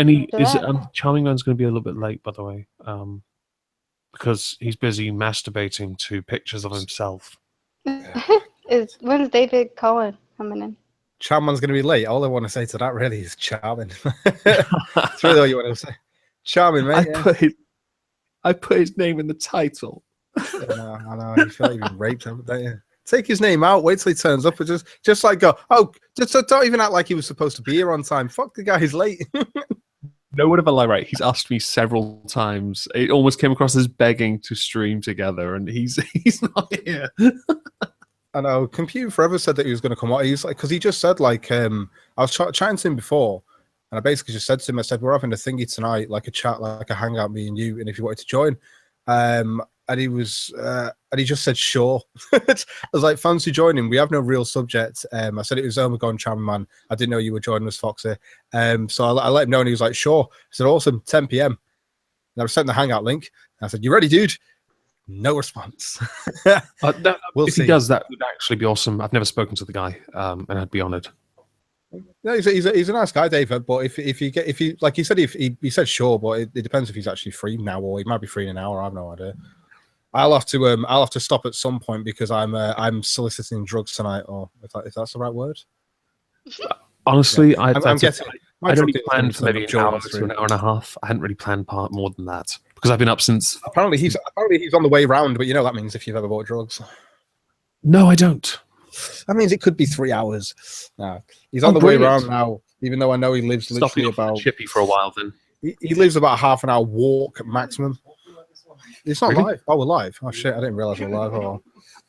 And After that. Charming Man's going to be a little bit late, by the way, because he's busy masturbating to pictures of himself. When's David Cohen coming in? Charming's going to be late. All I want to say to that really is charming. That's really all you want to say. Charming, mate. I put his name in the title. I know. You feel like you've been raped, don't you? Take his name out. Wait till he turns up, and just like go. Oh, just don't even act like he was supposed to be here on time. Fuck the guy. He's late. No, whatever. Like, right? He's asked me several times. It almost came across as begging to stream together, and he's not here. I know. Compute Forever said that he was going to come out. He's like, because he just said like, I was chatting to him before, and I basically just said to him, I said, we're having a thingy tonight, like a chat, like a hangout, me and you, and if you wanted to join, and he was, and he just said sure. I was like, fancy joining? We have no real subject. I said it was Omegon Charmingman. I didn't know you were joining us, Foxy. So I let him know, and he was like, sure. I said, awesome, 10 p.m. And I sent the hangout link. And I said, you ready, dude? No response. If he does, that would actually be awesome. I've never spoken to the guy, and I'd be honored. No, he's a nice guy, David. But if you like, he said he said sure, but it depends if he's actually free now, or he might be free in an hour. I have no idea. I'll have to stop at some point because I'm soliciting drugs tonight, or if that's the right word. Honestly, yeah. I don't plan for maybe an hour to an hour and a half. I hadn't really planned more than that because I've been up since. Apparently he's on the way round, but you know that means if you've ever bought drugs. No, I don't. That means it could be 3 hours. No, he's on the way around now. Even though I know he lives literally about Chippy for a while. Then he lives about a half an hour walk maximum. It's not live. Oh, we're live. Oh shit! I didn't realize we're live. Oh.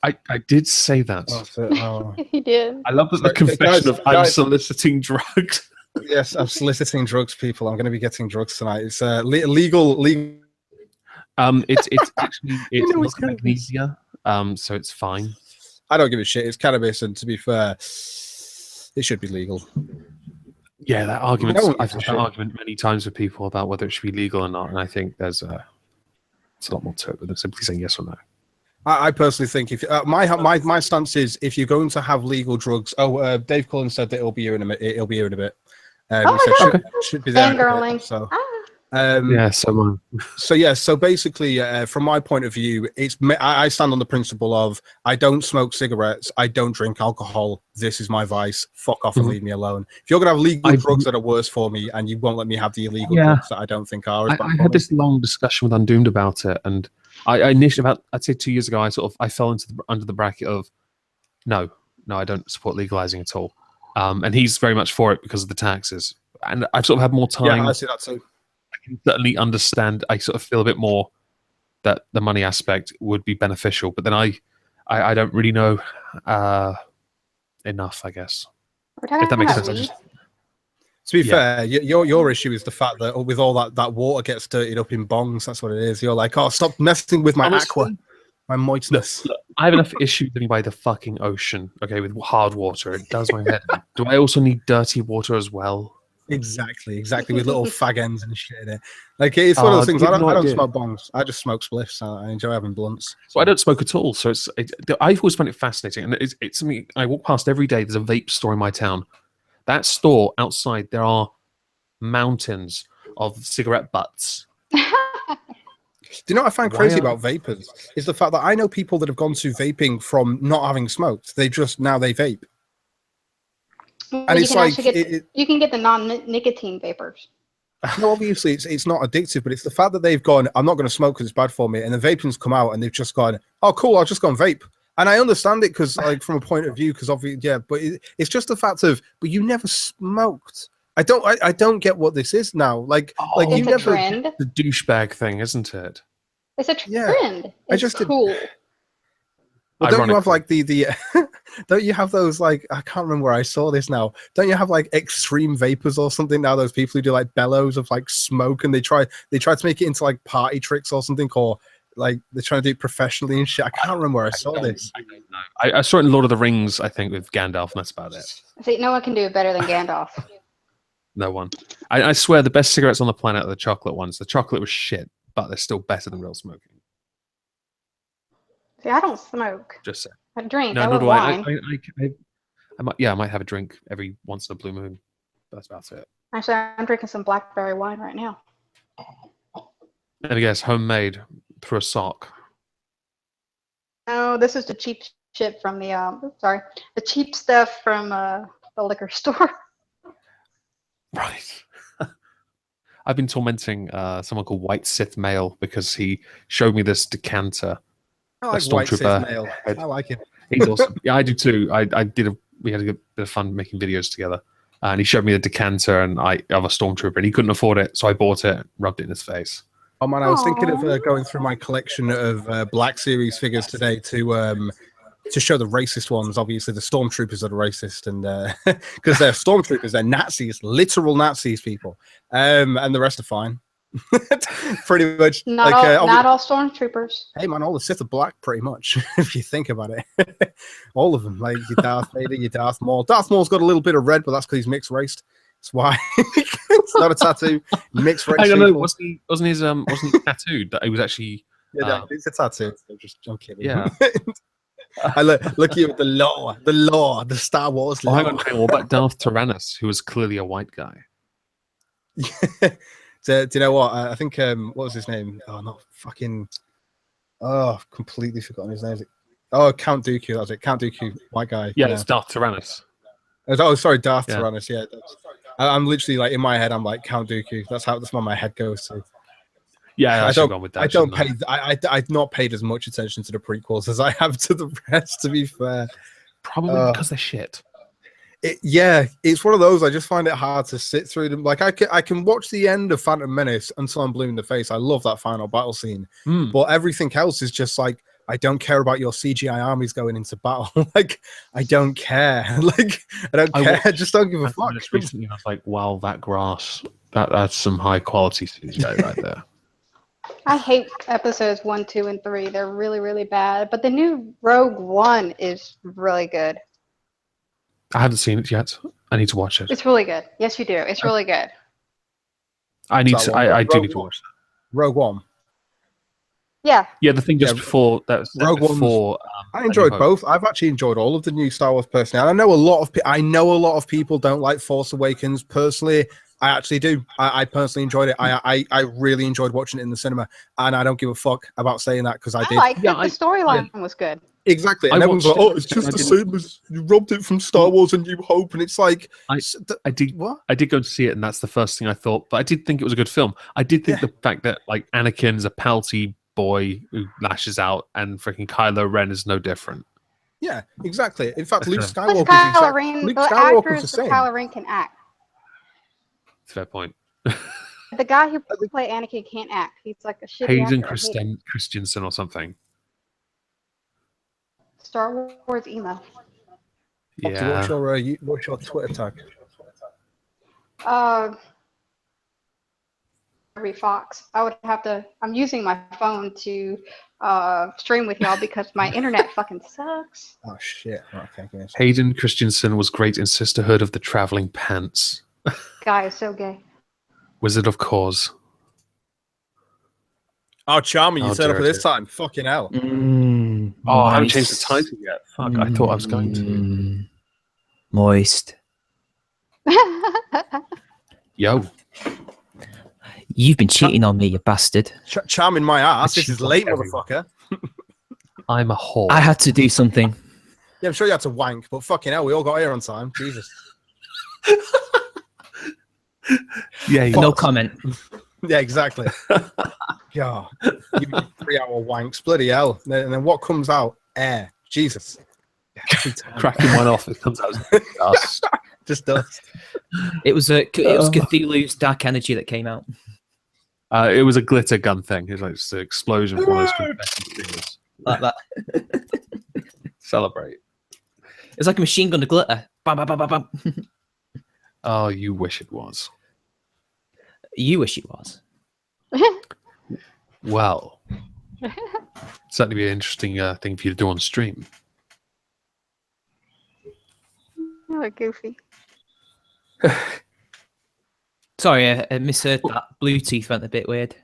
I did say that. Oh. He did. I love that the confession of I'm soliciting drugs. Yes, I'm soliciting drugs, people. I'm going to be getting drugs tonight. It's legal. It's actually not magnesia, so it's fine. I don't give a shit. It's cannabis, and to be fair, it should be legal. Yeah, that argument. I've had that argument many times with people about whether it should be legal or not, and I think it's a lot more to it than simply saying yes or no. I personally think if my stance is if you're going to have legal drugs. Oh, Dave Cullen said that it'll be here in a minute. It'll be here in a bit. He said should be there. Fangirling. So. Yeah, someone. So basically, from my point of view, I stand on the principle of I don't smoke cigarettes, I don't drink alcohol. This is my vice. Fuck off and leave me alone. If you're gonna have legal drugs that are worse for me, and you won't let me have the illegal drugs that I don't think are. I had this long discussion with Undoomed about it, and I initially, I'd say 2 years ago, I fell under the bracket of no, I don't support legalizing at all, and he's very much for it because of the taxes. And I've sort of had more time. Yeah, I see that too. I can certainly understand. I sort of feel a bit more that the money aspect would be beneficial, but then I don't really know enough, I guess. If that makes sense. To be fair, your issue is the fact that with all that water gets dirtied up in bongs. That's what it is. You're like, oh, stop messing with my aqua, my moistness. Look, I have enough issues living by the fucking ocean. Okay, with hard water, it does my head. Do I also need dirty water as well? Exactly, with little fag ends and shit in it. Like it's one of those things. I don't smoke bongs. I just smoke spliffs. I enjoy having blunts. Well, I don't smoke at all, so I always find it fascinating, and it's something I walk past every day. There's a vape store in my town. That store outside, there are mountains of cigarette butts. Do you know what I find crazy about vapors? Is the fact that I know people that have gone to vaping from not having smoked. They vape. And it's like you can get the non-nicotine vapors. No, obviously it's not addictive, but it's the fact that they've gone, I'm not going to smoke because it's bad for me, and the vaping's come out and they've just gone, oh cool, I'll just go and vape. And I understand it because, like, from a point of view, because obviously, yeah, but it's just the fact of, but you never smoked. I don't get what this is now. Like you never. Trend. The douchebag thing, isn't it? It's a trend. It's cool. Well, don't you have like the don't you have those, like, I can't remember where I saw this now. Don't you have like extreme vapors or something now? Those people who do like bellows of like smoke, and they try to make it into like party tricks or something, or like they're trying to do it professionally and shit. I can't remember where I saw this. I don't know. I saw it in Lord of the Rings, I think, with Gandalf, and that's about it. See, no one can do it better than Gandalf. No one. I swear the best cigarettes on the planet are the chocolate ones. The chocolate was shit, but they're still better than real smoking. See, I don't smoke. Just say. I drink. No, I love wine. I might have a drink every once in a blue moon. That's about it. Actually, I'm drinking some blackberry wine right now. And I guess homemade through a sock. No, this is the cheap shit from the the cheap stuff from the liquor store. Right. I've been tormenting someone called White Sith Male because he showed me this decanter. I like White Sith Male. I like it. He's awesome. Yeah, I do too. We had a bit of fun making videos together. And he showed me the decanter and I have a Stormtrooper and he couldn't afford it. So I bought it, rubbed it in his face. Oh man, I was thinking of going through my collection of Black Series figures today to show the racist ones. Obviously, the Stormtroopers are the racist, and because they're Stormtroopers, they're Nazis, literal Nazis, people, and the rest are fine. Pretty much. Not all Stormtroopers. Hey man, all the Sith are black, pretty much. If you think about it, all of them, like your Darth Vader, your Darth Maul. Darth Maul's got a little bit of red, but that's because he's mixed raced. That's why it's not a tattoo. Mixed race. I don't know. Wasn't he tattooed? That he was actually. Yeah, it's a tattoo. I'm kidding. Yeah. I look at you with the law, the Star Wars law. Hang on. What about Darth Tyrannus, who was clearly a white guy? Do you know what? I think what was his name? Oh, not fucking. Oh, I've completely forgotten his name. Oh, Count Dooku. That was it. Count Dooku, white guy. Yeah, it's Darth Tyrannus. Oh, sorry, Darth Tyrannus. Yeah, I'm literally like in my head. I'm like Count Dooku. That's what my head goes to. Yeah, I don't pay. I've not paid as much attention to the prequels as I have to the rest. To be fair, probably because they're shit. It's one of those. I just find it hard to sit through them. Like I can watch the end of Phantom Menace until I'm blue in the face. I love that final battle scene, but everything else is just like I don't care about your CGI armies going into battle. Like I don't care. Like I don't care. I just don't give a fuck. Recently, I was like, wow, that grass. That's some high quality CGI right there. I hate episodes 1, 2, and 3. They're really, really bad. But the new Rogue One is really good. I haven't seen it yet. I need to watch it. It's really good. Yes, you do. It's really good. I do need to watch that. Rogue One. Yeah. Yeah, the thing just before that was Rogue One. I enjoyed both. I've actually enjoyed all of the new Star Wars personally. I know a lot of people don't like Force Awakens. Personally, I actually do. I personally enjoyed it. I really enjoyed watching it in the cinema, and I don't give a fuck about saying that because I did. The storyline was good. Exactly. And everyone's like, "Oh, it's just the same as you robbed it from Star Wars and New Hope," and it's like, I did go to see it, and that's the first thing I thought. But I did think it was a good film. I did think the fact that like Anakin's a pouty boy who lashes out, and freaking Kylo Ren is no different. Yeah, exactly. In fact, Luke Kylo Skywalker's the same. Kylo Ren can act. Fair point. The guy who played Anakin can't act. He's like a shitty Hayden actor. Christensen or something. Star Wars emo. Yeah. What's your Twitter tag? Fox. I would have to. I'm using my phone to stream with y'all because my internet fucking sucks. Oh shit! Okay. Hayden Christensen was great in Sisterhood of the Traveling Pants. Guy is so gay. Wizard of Cause. Oh, Charming, you turned up at this time. Fucking hell. I haven't changed the title yet. Fuck, I thought I was going to. Moist. Yo. You've been cheating on me, you bastard. Charming my ass. This is late, motherfucker. I'm a whore. I had to do something. Yeah, I'm sure you had to wank, but fucking hell, we all got here on time. Jesus. Yeah, no comment. Yeah, exactly. Yeah, 3-hour wanks, bloody hell. And then what comes out? Air. Jesus. Cracking one off, it comes out as dust. Just dust. It was Cthulhu's Dark Energy that came out. It was a glitter gun thing. It was like just an explosion from one of those confetti things. Like that. Celebrate. It's like a machine gun to glitter. Bam, bam, bam, bam, bam. Oh, you wish it was. You wish it was. Well, certainly be an interesting thing for you to do on stream. Oh, goofy. Sorry, I misheard that. Bluetooth went a bit weird.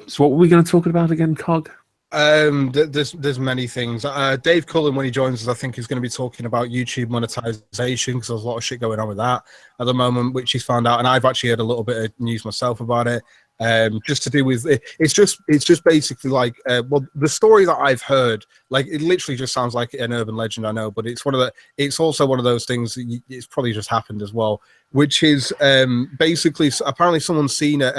So what were we going to talk about again, Cog? There's many things. Dave Cullen, when he joins us, I think he's going to be talking about YouTube monetization because there's a lot of shit going on with that at the moment, which he's found out, and I've actually heard a little bit of news myself about it. Just to do with it, it's just basically like well, the story that I've heard, like it literally just sounds like an urban legend, I know, but it's also one of those things that it's probably just happened as well, which is basically apparently someone's seen it.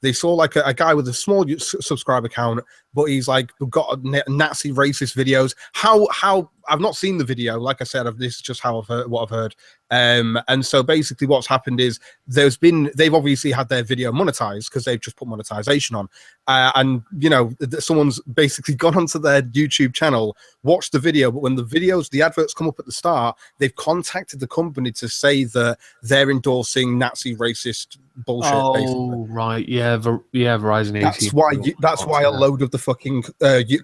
They saw like a guy with a small subscriber count, but he's like got Nazi racist videos. How I've not seen the video, like I said, this is just how I've heard what I've heard. And so basically what's happened is they've obviously had their video monetized because they've just put monetization on, and you know someone's basically gone onto their YouTube channel, watched the video, but when the adverts come up at the start, they've contacted the company to say that they're endorsing Nazi racist bullshit. Oh, basically. right, yeah, Verizon. That's why a load of the fucking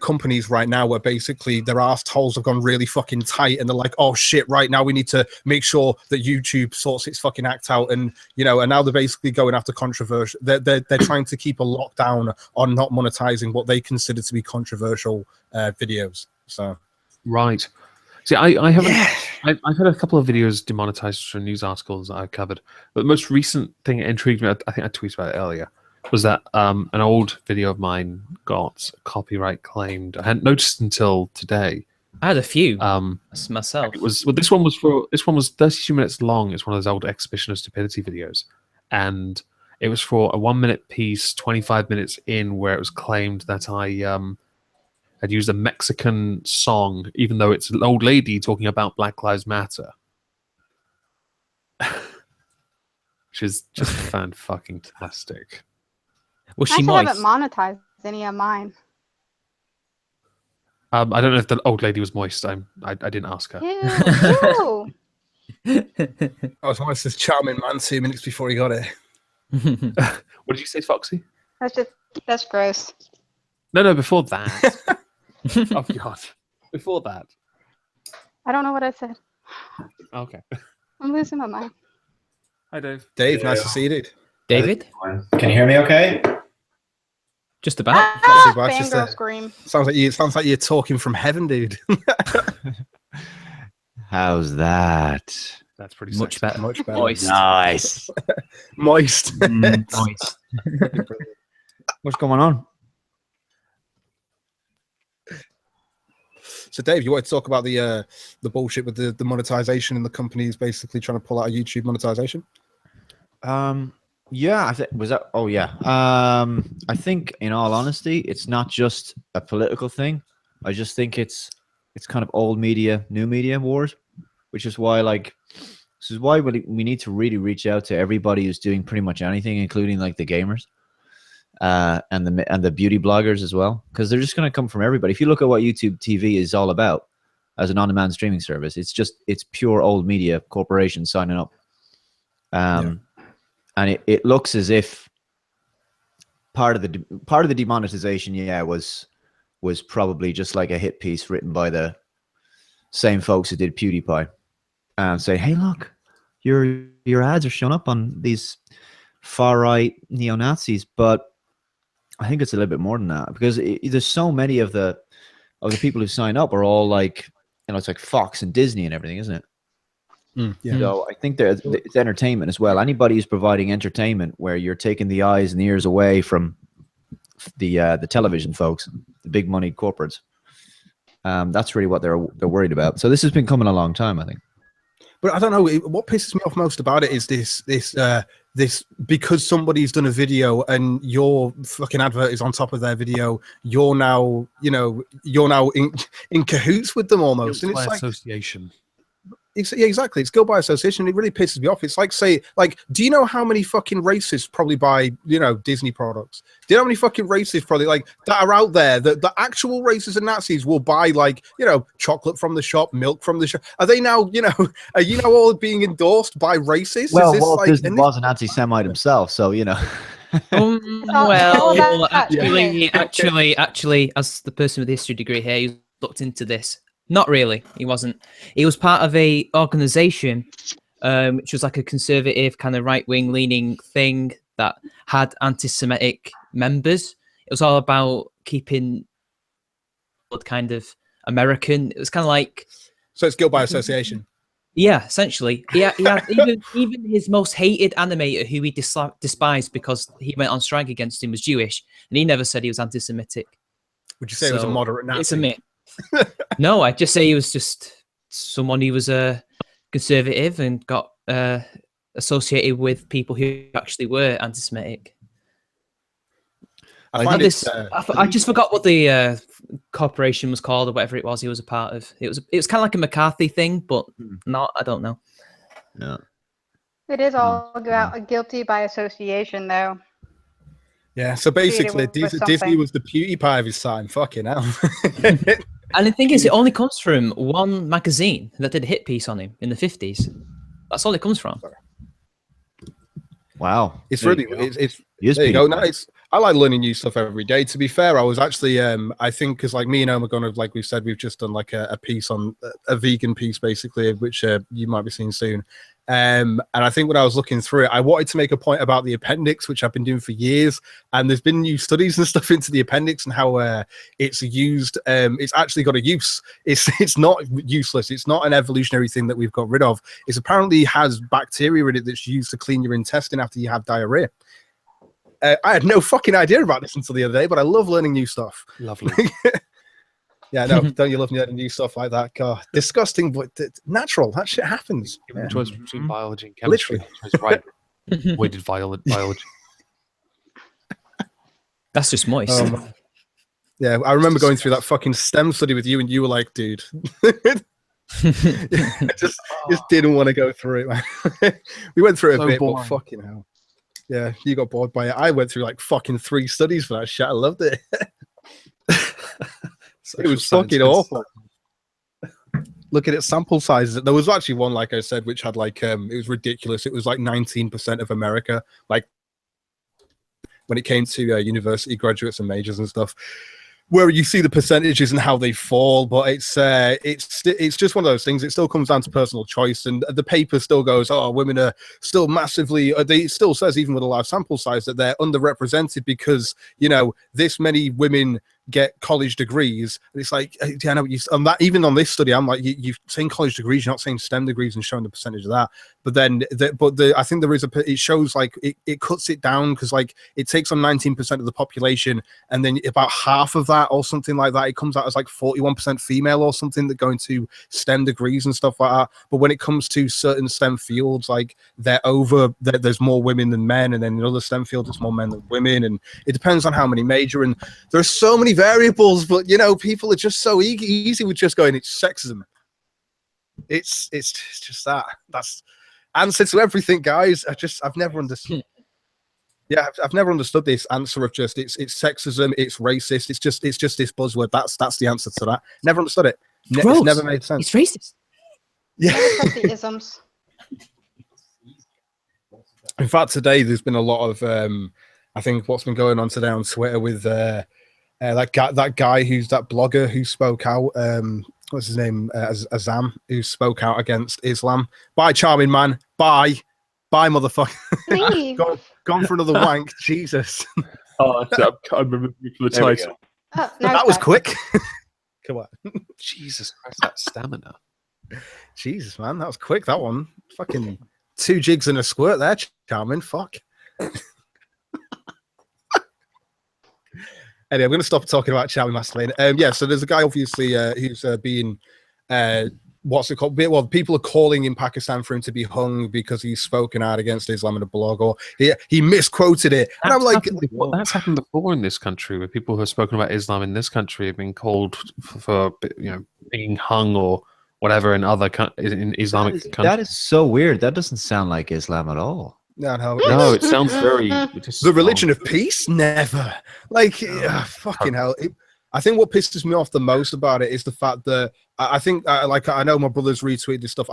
companies right now, where basically their arseholes have gone really fucking tight, and they're like, oh shit, right now we need to make sure that YouTube sorts its fucking act out, and you know, and now they're basically going after controversial. They're trying to keep a lockdown on not monetizing what they consider to be controversial videos. So, right. See, I haven't. Yeah. I've had a couple of videos demonetized from news articles that I covered, but the most recent thing that intrigued me, I think I tweeted about it earlier, was that an old video of mine got copyright claimed. I hadn't noticed until today. I had a few myself. It was this one was 32 minutes long. It's one of those old Exhibition of Stupidity videos, and it was for a 1 minute piece, 25 minutes in, where it was claimed that I had used a Mexican song, even though it's an old lady talking about Black Lives Matter. Which is just fan-fucking-tastic. Was she I moist? haven't monetized any of mine. I don't know if the old lady was moist. I didn't ask her. Ew, ew. I was almost this charming man 2 minutes before he got it. What did you say, Foxy? That's gross. No, before that. Oh, God. Before that. I don't know what I said. Okay. I'm losing my mind. Hi, Dave. Dave, nice to see you, dude. David? Can you hear me okay? Just about. Fangirl scream. Sounds like you're talking from heaven, dude. How's that? That's pretty Much sexy. better. Much better. Moist. Nice. Moist. Moist. What's going on? So, Dave, you want to talk about the bullshit with the monetization and the companies basically trying to pull out of YouTube monetization? Yeah, I think, in all honesty, it's not just a political thing. I just think it's kind of old media, new media wars, which is why we need to really reach out to everybody who's doing pretty much anything, including like the gamers. And the beauty bloggers as well, because they're just going to come from everybody. If you look at what YouTube TV is all about as an on-demand streaming service, it's pure old media corporations signing up. And it looks as if part of the demonetization, was probably just like a hit piece written by the same folks who did PewDiePie, and say, hey, look, your ads are showing up on these far-right neo-Nazis, but I think it's a little bit more than that, because there's so many of the people who sign up are all like, it's like Fox and Disney and everything, isn't it? Yeah. So I think it's entertainment as well. Anybody who's providing entertainment where you're taking the eyes and the ears away from the television folks, the big money corporates, that's really what they're worried about. So this has been coming a long time, I think. But I don't know. What pisses me off most about it is this because somebody's done a video and your fucking advert is on top of their video. You're now in cahoots with them almost, and it's like association. Yeah, exactly. It's guilt by association. It really pisses me off. It's like, do you know how many fucking racists probably buy, Disney products? Do you know how many fucking racists probably that are out there that the actual racists and Nazis will buy chocolate from the shop, milk from the shop? Are they now, are you now all being endorsed by racists? Well, Walt Disney was an anti-Semite himself, so Actually, as the person with the history degree here, you looked into this. Not really. He wasn't. He was part of a organization, which was like a conservative kind of right-wing leaning thing that had anti-Semitic members. It was all about keeping kind of American. It was kind of like, So it's guilt by association. yeah, essentially. He had even his most hated animator, who he despised because he went on strike against him, was Jewish, and he never said he was anti-Semitic. Would you say it was a So, moderate Nazi? It's a myth. No, I'd just say he was just someone who was a conservative and got associated with people who actually were anti-Semitic. I just forgot what the corporation was called or whatever it was he was a part of. It was kind of like a McCarthy thing, but not. I don't know. Yeah. It is all guilty by association, though. Yeah, so basically, Created with Disney something. was the PewDiePie of his time. Fucking hell. And the thing is, it only comes from one magazine that did a hit piece on him in the 50s. That's all it comes from. Wow. It's There really, you go. it's Yes, there you go. PewDiePie. Nice. I like learning new stuff every day. To be fair, I was actually, I think, because like me and Omegon have, like we said, we've just done like a piece on a vegan piece, basically, which you might be seeing soon. And I think when I was looking through it, I wanted to make a point about the appendix, which I've been doing for years. And there's been new studies and stuff into the appendix and how it's used. It's actually got a use. It's not useless. It's not an evolutionary thing that we've got rid of. It apparently has bacteria in it that's used to clean your intestine after you have diarrhea. I had no fucking idea about this until the other day, but I love learning new stuff. Lovely. Yeah, no, don't you love learning new stuff like that? God, disgusting, but natural. That shit happens. Given Yeah. the choice between biology and chemistry, it's right. Avoided biology. That's just moist. Yeah, I remember going through that fucking STEM study with you, and you were like, dude, just didn't want to go through it, man. We went through it So a bit, boring. but fucking hell. Yeah, you got bored by it. I went through like fucking 3 studies for that shit. I loved it. It was fucking awful. Looking at sample sizes, there was actually one, like I said, which had like it was ridiculous. It was like 19% of America, like when it came to university graduates and majors and stuff, where you see the percentages and how they fall. But it's just one of those things. It still comes down to personal choice, and the paper still goes, oh, women are still massively. They still says, even with a large sample size, that they're underrepresented because, you know, this many women get college degrees. And it's like, yeah, I know you on that. Even on this study, I'm like, you're saying college degrees, you're not saying STEM degrees, and showing the percentage of that. But then, I think there is it shows like it cuts it down, because like it takes on 19% of the population, and then about half of that or something like that, it comes out as like 41% female or something that go into STEM degrees and stuff like that. But when it comes to certain STEM fields, like there's more women than men, and then in other STEM fields, it's more men than women, and it depends on how many major. And there's so many variables, but you know, people are just so easy with just going, it's sexism. It's just that's answer to everything, guys. I've never understood. Yeah, I've never understood this answer of just it's sexism, it's racist, it's just this buzzword. That's the answer to that. Never understood it. It's never made sense. It's racist. Yeah. Trust the isms. In fact, today there's been a lot of I think what's been going on today on Twitter with that guy who's that blogger who spoke out. What's his name? Azam, who spoke out against Islam. Bye, charming man. Bye, motherfucker. Leave. Gone for another wank. Jesus. Oh, I remember for the There we title. Oh, now That it's was back. quick. Come on. Jesus Christ, that stamina. Jesus, man, that was quick. That one. Fucking 2 jigs and a squirt there, charming. Fuck. Anyway, I'm going to stop talking about charming masculine. Yeah, so there's a guy obviously who's being what's it called? Well, people are calling in Pakistan for him to be hung because he's spoken out against Islam in a blog, or he misquoted it. And I'm like, That's happened before in this country, where people who have spoken about Islam in this country have been called for being hung or whatever in other in Islamic countries. That is so weird. That doesn't sound like Islam at all. No, it sounds very. The religion of peace? Never. Like, fucking hell. I think what pisses me off the most about it is the fact that I think, like, I know my brother's retweeted this stuff.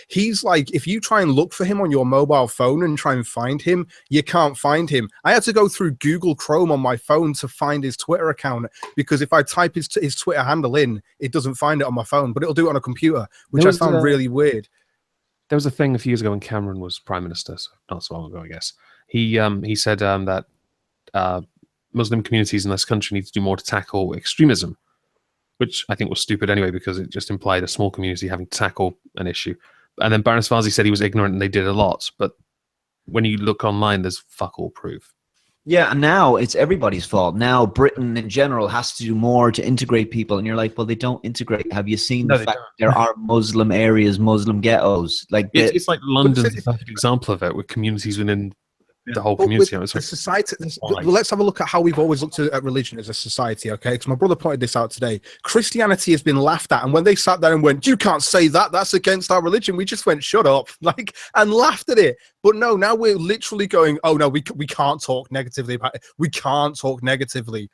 He's like, if you try and look for him on your mobile phone and try and find him, you can't find him. I had to go through Google Chrome on my phone to find his Twitter account, because if I type his Twitter handle in, it doesn't find it on my phone, but it'll do it on a computer, which I found really weird. There was a thing a few years ago when Cameron was prime minister, so not so long ago, I guess. He said that Muslim communities in this country need to do more to tackle extremism. which I think was stupid anyway because it just implied a small community having to tackle an issue. And then Baron Swazi said he was ignorant and they did a lot, but when you look online, there's fuck all proof. Yeah, and now it's everybody's fault. Now Britain in general has to do more to integrate people, and you're like, well, they don't integrate. Have you seen the fact there are Muslim areas, Muslim ghettos? Like it's like London's a perfect example of it, with communities within the whole community. The society. Let's have a look at how we've always looked at religion as a society, okay? Because my brother pointed this out today. Christianity has been laughed at, and when they sat there and went, "You can't say that. That's against our religion," we just went, "Shut up!" like, and laughed at it. But no, now we're literally going, "Oh no, we can't talk negatively about it. We can't talk negatively."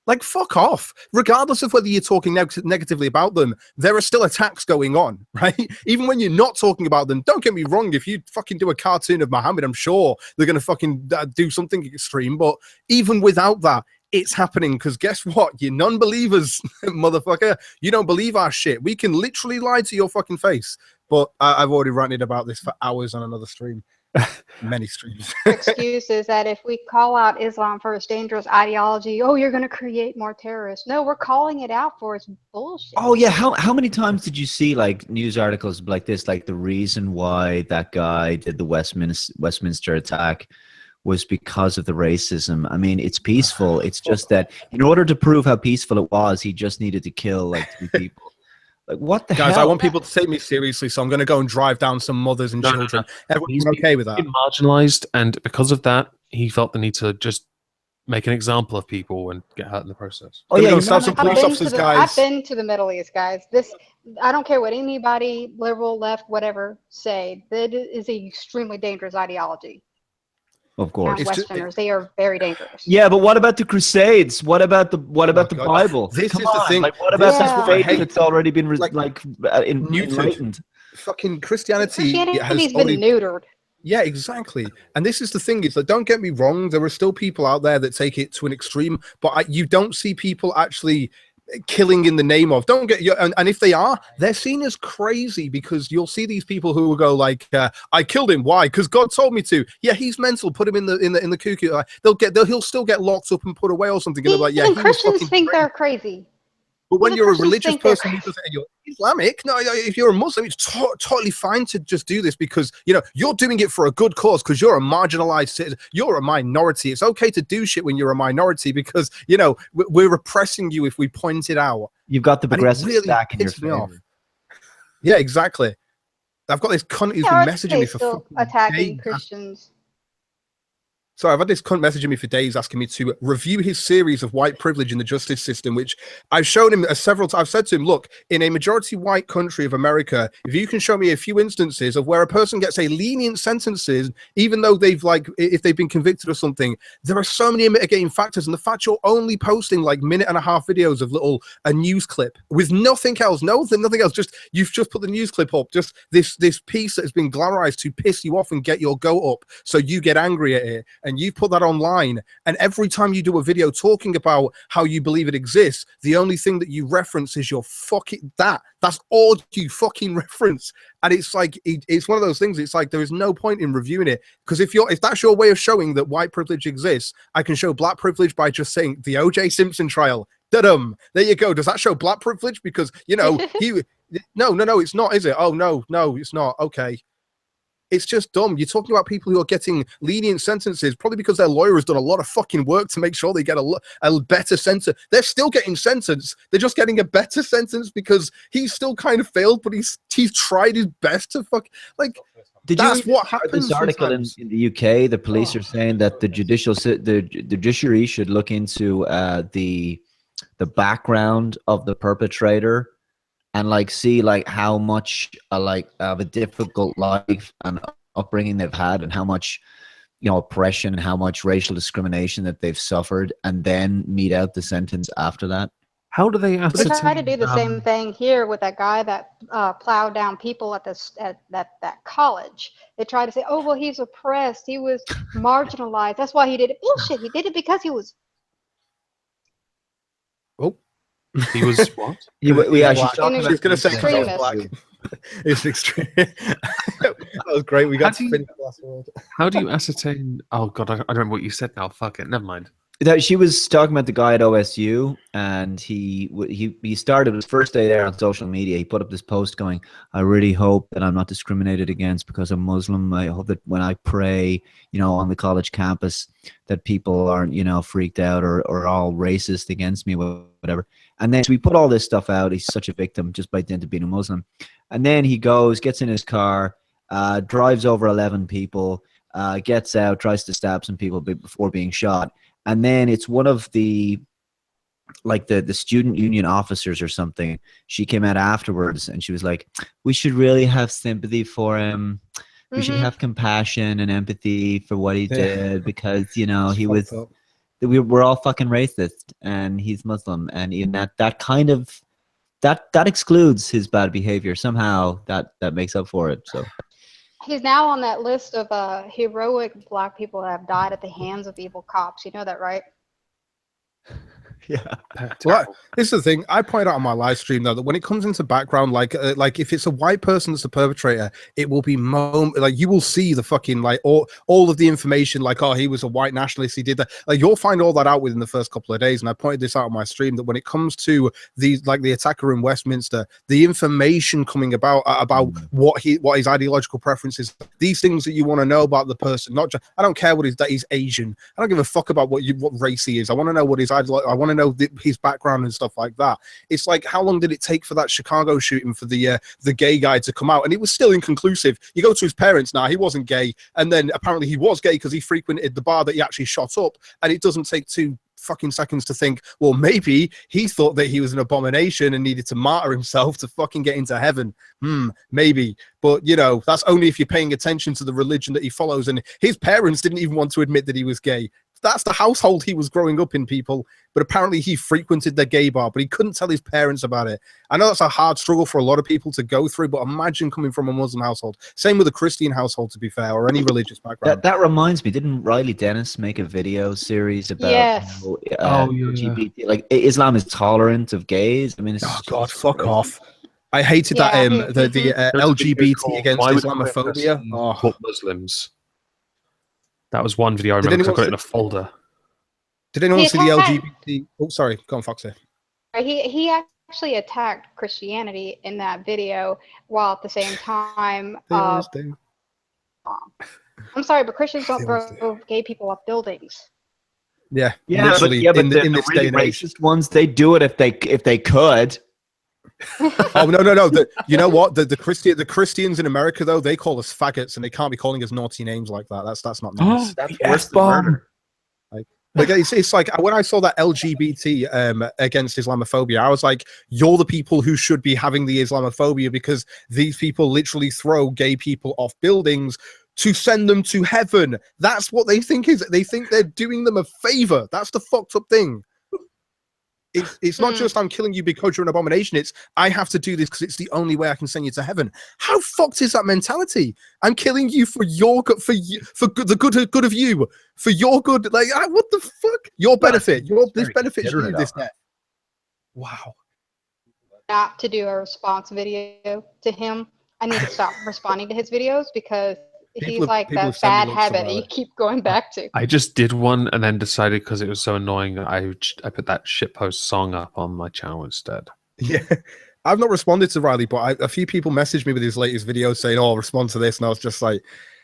Like, fuck off. Regardless of whether you're talking negatively about them, there are still attacks going on, right? Even when you're not talking about them, don't get me wrong. If you fucking do a cartoon of Muhammad, I'm sure they're going to fucking do something extreme. But even without that, it's happening because guess what? You non-believers, motherfucker, you don't believe our shit. We can literally lie to your fucking face. But I've already ranted about this for hours on another stream. Many streams. Excuse is that if we call out Islam for its dangerous ideology, oh, you're going to create more terrorists. No, we're calling it out for its bullshit. Oh yeah, how many times did you see like news articles like this, like the reason why that guy did the Westminster attack was because of the racism? I mean, it's peaceful. It's just that in order to prove how peaceful it was, he just needed to kill like 2 people. Like, what the hell? Guys, I want people to take me seriously, so I'm going to go and drive down some mothers and children. Everyone's okay with that. He's been marginalized, and because of that, he felt the need to just make an example of people and get hurt in the process. Oh yeah, some police officers, guys. I've been to the Middle East, guys. I don't care what anybody, liberal, left, whatever, say. That is an extremely dangerous ideology. Of course, Westerners, they are very dangerous. Yeah, but what about the Crusades? What about the Bible? This is the thing. Like, what about this faith that's already been enlightened? Fucking Christianity has been neutered. Yeah, exactly. And this is the thing: is that, don't get me wrong, there are still people out there that take it to an extreme, but you don't see people actually killing in the name of. Don't get you. And if they are, they're seen as crazy, because you'll see these people who will go like, "I killed him. Why? Because God told me to." Yeah, he's mental. Put him in the cuckoo. He'll still get locked up and put away or something. And they're like, "Yeah, Christians think they're crazy." But when you're a religious person, you're Islamic. No, if you're a Muslim, it's totally fine to just do this because you're doing it for a good cause, because you're a marginalized citizen. You're a minority. It's okay to do shit when you're a minority because we're repressing you if we point it out. You've got the progressive stack in your favor. Yeah, exactly. I've got this cunt who's been messaging me for attacking Christians. So I've had this cunt messaging me for days asking me to review his series of white privilege in the justice system, which I've shown him several times. I've said to him, look, in a majority white country of America, if you can show me a few instances of where a person gets a lenient sentences, even though if they've been convicted of something, there are so many mitigating factors. And the fact you're only posting like 1.5 minute videos of a news clip with nothing else, nothing else, you've just put the news clip up, just this piece that has been glamorized to piss you off and get your goat up so you get angry at it. And you put that online, and every time you do a video talking about how you believe it exists, the only thing that you reference is your fucking that's all you fucking reference. And it's like it's one of those things. It's like there is no point in reviewing it, because if that's your way of showing that white privilege exists, I can show black privilege by just saying the O.J. Simpson trial. Da-dum. There you go. Does that show black privilege? Because he no, it's not, is it? Oh no, it's not. Okay. It's just dumb. You're talking about people who are getting lenient sentences, probably because their lawyer has done a lot of fucking work to make sure they get a better sentence. They're still getting sentenced. They're just getting a better sentence because he's still kind of failed, but he's tried his best to that's what happens. This article in the UK, the police are saying that the judiciary should look into the background of the perpetrator and see how much of a difficult life and upbringing they've had, and how much oppression and how much racial discrimination that they've suffered, and then mete out the sentence after that. How do they ascertain? They try to do the same thing here with that guy that plowed down people at that college. They try to say, oh well, he's oppressed, he was marginalized, that's why he did it. Bullshit. He did it because he was. Oh. He was what? She's going to say black. It's extreme. That was great. We got to finish the last word. How do you ascertain? Oh god, I don't remember what you said now. Fuck it. Never mind. That she was talking about the guy at OSU, and he started his first day there on social media. He put up this post going, "I really hope that I'm not discriminated against because I'm Muslim. I hope that when I pray, on the college campus, that people aren't, freaked out or all racist against me, whatever." And then so we put all this stuff out. He's such a victim just by dint of being a Muslim. And then he gets in his car, drives over 11 people, gets out, tries to stab some people before being shot. And then it's one of the student union officers or something. She came out afterwards and she was like, "We should really have sympathy for him. We should have compassion and empathy for what he did because, he was, we're all fucking racist and he's Muslim. And in that kind of, that excludes his bad behavior. Somehow that makes up for it. So he's now on that list of heroic black people that have died at the hands of evil cops. You know that, right? Yeah. Well, this is the thing. I point out on my live stream though that when it comes into background, like if it's a white person that's the perpetrator, it will be you will see the fucking all of the information, like, oh, he was a white nationalist, he did that. Like you'll find all that out within the first couple of days. And I pointed this out on my stream that when it comes to the attacker in Westminster, the information coming about what his ideological preferences, these things that you want to know about the person. Not just, I don't care that he's Asian. I don't give a fuck about what race he is. I want to know what his ideology. I want to know his background and stuff like that. It's like, how long did it take for that Chicago shooting for the gay guy to come out? And it was still inconclusive. You go to his parents now, he wasn't gay, and then apparently he was gay because he frequented the bar that he actually shot up, and it doesn't take 2 fucking seconds to think, well, maybe he thought that he was an abomination and needed to martyr himself to fucking get into heaven. Maybe. But, that's only if you're paying attention to the religion that he follows. And his parents didn't even want to admit that he was gay. That's the household he was growing up in, people. But apparently he frequented the gay bar, but he couldn't tell his parents about it. I know that's a hard struggle for a lot of people to go through, but imagine coming from a Muslim household. Same with a Christian household, to be fair, or any religious background. That reminds me, didn't Riley Dennis make a video series about LGBT? Like, Islam is tolerant of gays? I mean, oh, God, fuck off. I hated that the LGBT against Islamophobia. Oh. Muslims. That was one video I remember because I put it in a folder. Did anyone see the LGBT? Oh, sorry. Go on, Foxy. He actually attacked Christianity in that video, while at the same time, I'm sorry, but Christians don't throw gay people off buildings. Yeah, but in this day and age, racist ones, they do it if they could. Oh no! You know what? The Christians in America though, they call us faggots, and they can't be calling us naughty names like that. That's not nice. That's worse than murder. Like it's like when I saw that LGBT against Islamophobia, I was like, you're the people who should be having the Islamophobia, because these people literally throw gay people off buildings to send them to heaven. That's what they think they think they're doing them a favor. That's the fucked up thing. It's not just I'm killing you because you're an abomination. It's I have to do this because it's the only way I can send you to heaven. How fucked is that mentality? I'm killing you for your good, for the good of you, for your good. Like, what the fuck? Your benefit. This benefits you. This death. Wow. Not to do a response video to him. I need to stop responding to his videos because he's like that bad habit that you keep going back to. I just did one and then decided because it was so annoying, I put that shitpost song up on my channel instead. Yeah, I've not responded to Riley, but a few people messaged me with his latest video saying, "Oh, respond to this," and I was just like,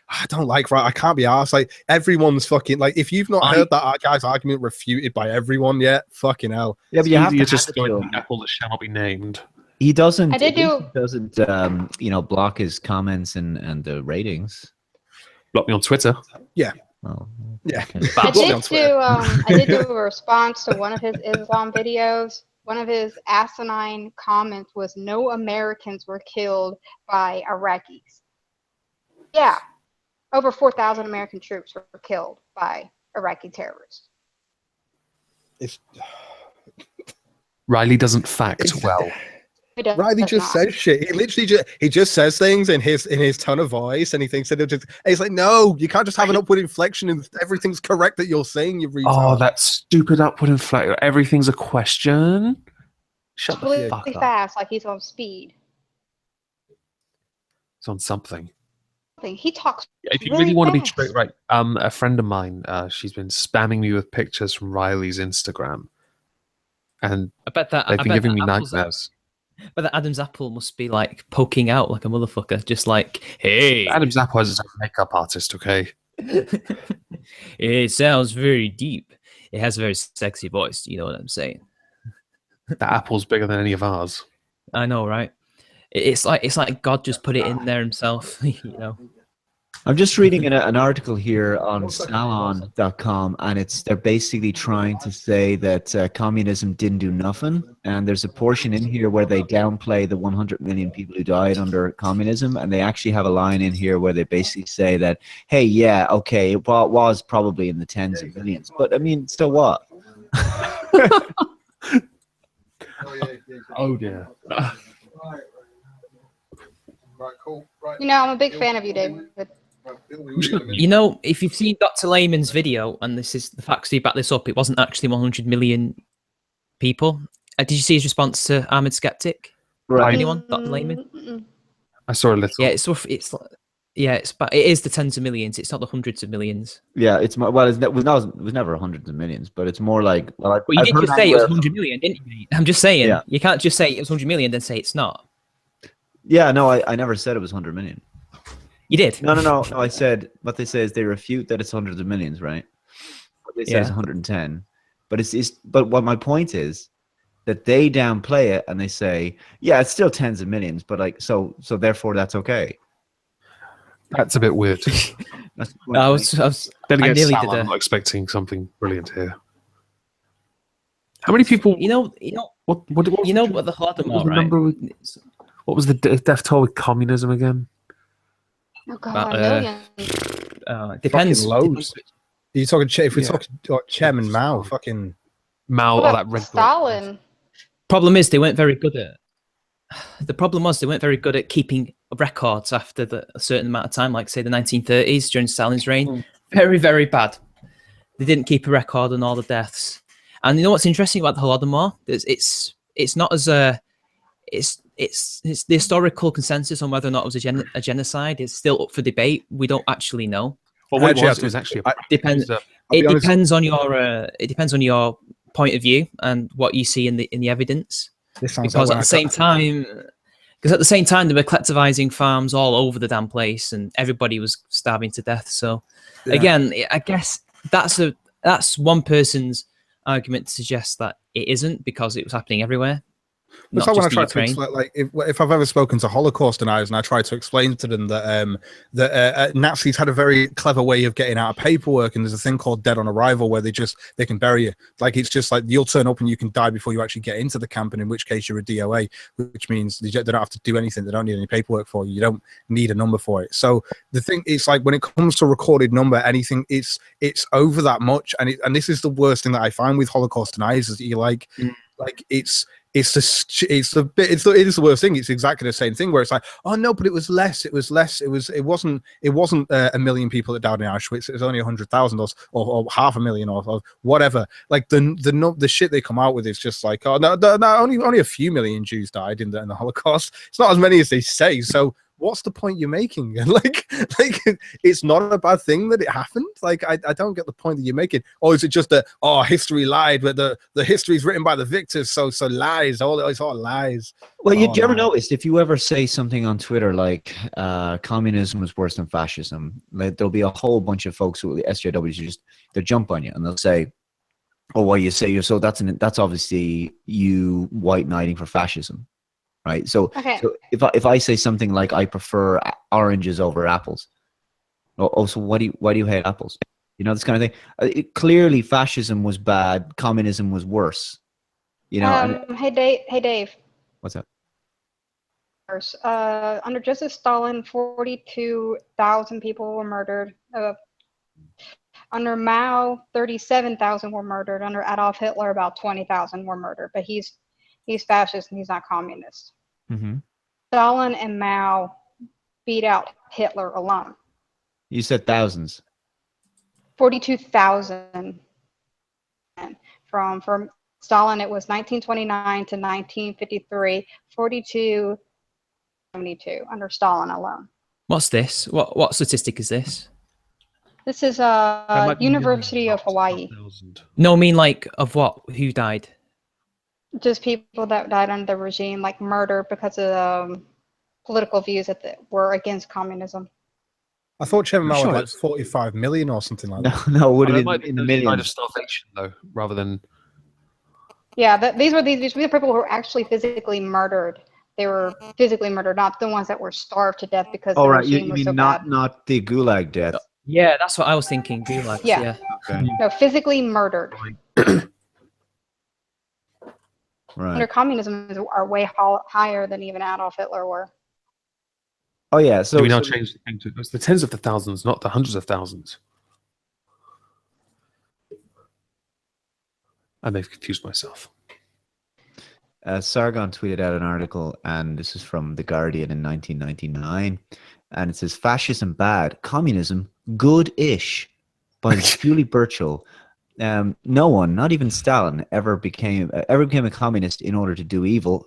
I don't like Riley. I can't be arsed. Like, everyone's fucking like, if you've not heard that guy's argument refuted by everyone yet, fucking hell. Yeah, but you have to just go to Apple that shall not be named. He doesn't. I did do. Doesn't block his comments and the ratings. Block me on Twitter. Yeah. Oh, yeah. Okay. I did do a response to one of his Islam videos. One of his asinine comments was, "No Americans were killed by Iraqis." Yeah, over 4,000 American troops were killed by Iraqi terrorists. Riley doesn't fact well. Riley just says shit. He literally just says things in his tone of voice, and he thinks that it's like, no, you can't just have an upward inflection and everything's correct that you're saying. You retard. Oh, that stupid upward inflection. Everything's a question. Shut the fuck up. Fast, like he's on speed. It's on something. He talks If you really really want to be fast. straight, right? A friend of mine, she's been spamming me with pictures from Riley's Instagram, and I bet that. they've I been bet giving that me Apple's, nightmares. but that Adam's apple must be like poking out like a motherfucker, just like, hey, Adam Zappa is a makeup artist, okay? it sounds very deep. It has a very sexy voice. You know what I'm saying? That apple's bigger than any of ours. I know, right? It's like God just put it in there himself. You know. I'm just reading an article here on Salon.com, and they're basically trying to say that communism didn't do nothing. And there's a portion in here where they downplay the 100 million people who died under communism, and they actually have a line in here where they basically say that, hey, yeah, okay, it was probably in the tens of millions, but I mean, so what? Oh dear. You know, I'm a big fan of you, David. You know, if you've seen Dr. Lehman's video, and this is the facts to back this up, it wasn't actually 100 million people. Did you see his response to Ahmed Skeptic? Right. Anyone? Dr. Lehman? Mm-mm. I saw a little. Yeah, but it is the tens of millions. It's not the hundreds of millions. Yeah, it was never hundreds of millions, but it's more like. Well, But you I've did heard just say it was anywhere- 100 million, didn't you? I'm just saying. Yeah. You can't just say it was 100 million then say it's not. Yeah, no, I never said it was 100 million. You did. No. I said what they say is they refute that it's hundreds of millions, right? What they say is Yeah. 110. But what my point is that they downplay it and they say, yeah, it's still tens of millions, but like so therefore that's okay. That's a bit weird. That's the point I I'm was Then I again, nearly Sal, did I'm that. not expecting something brilliant here. How many people? You know, What you know what the Holodomor, was the right? number with- What was the death toll with communism again? Oh God, But, millions. It depends. Fucking loads. Are you talking? If we're Yeah. talking Chairman Mao, fucking. Mao, What or about that red. Stalin? Problem is they weren't very good at. The problem was they weren't very good at keeping records after a certain amount of time, like say the 1930s during Stalin's reign. Very, very bad. They didn't keep a record on all the deaths. And you know what's interesting about the Holodomor? It's not as it's the historical consensus on whether or not it was a genocide is still up for debate. We don't actually know. Well, what Actually, it was actually. Depends. I'll be It honest- depends on your point of view and what you see in the evidence. This sounds Because like at the same time, they were collectivizing farms all over the damn place, and everybody was starving to death. So, Yeah. again, I guess that's one person's argument to suggest that it isn't because it was happening everywhere. That's Not how when I just try in to Ukraine. explain, like, if I've ever spoken to Holocaust deniers and I try to explain to them that Nazis had a very clever way of getting out of paperwork, and there's a thing called dead on arrival where they can bury you. Like it's just like you'll turn up and you can die before you actually get into the camp, and in which case you're a DOA, which means they don't have to do anything. They don't need any paperwork for you. You don't need a number for it. So the thing is, like when it comes to recorded number, anything it's over that much, and this is the worst thing that I find with Holocaust deniers is that you like it is the worst thing. It's exactly the same thing where it's like, oh no, but it was less. It wasn't a million people that died in Auschwitz. It was only 100,000 or 500,000 or whatever. Like the shit they come out with is just like, oh no, only a few million Jews died in the Holocaust. It's not as many as they say. So what's the point you're making? like it's not a bad thing that it happened. Like I don't get the point that you're making. Or is it just that history lied, but the history is written by the victors, so lies. It's all lies. Well, Oh, you ever no. noticed if you ever say something on Twitter like communism was worse than fascism, like, there'll be a whole bunch of folks who SJWs they'll jump on you and they'll say, "Oh, well, you say so that's obviously you white knighting for fascism." Right. So, Okay. so if I say something like I prefer oranges over apples, so why do you hate apples? You know, this kind of thing. Clearly, fascism was bad. Communism was worse. You know. Hey Dave. What's that? Under Joseph Stalin, 42,000 people were murdered. Under Mao, 37,000 were murdered. Under Adolf Hitler, about 20,000 were murdered. But he's fascist and he's not communist. Mm-hmm. Stalin and Mao beat out Hitler alone. You said thousands. 42,000. From Stalin, it was 1929 to 1953, 42,72 under Stalin alone. What's this? What statistic is this? This is There might be University of millions, not Hawaii. 1,000. No, I mean like of what? Who died? Just people that died under the regime, like murdered because of political views that were against communism. I thought Chairman Mao Sure, had like it's- 45 million or something like that. No, it would But it have might been be in the those died of millions. starvation, though, rather than. Yeah, these were people who were actually physically murdered. They were physically murdered, not the ones that were starved to death because Oh, the right. You regime was mean so bad. not the Gulag death? Yeah, that's what I was thinking. Gulags. Yeah. Yeah. Okay. No, physically murdered. Under Right. communism are way higher than even Adolf Hitler were. Oh yeah. Do So, we now so change the thing to it's the tens of the thousands, not the hundreds of thousands? I may have confused myself. Sargon tweeted out an article, and this is from The Guardian in 1999, and it says fascism bad, communism good-ish, by Julie Burchill. No one, not even Stalin, ever became a communist in order to do evil.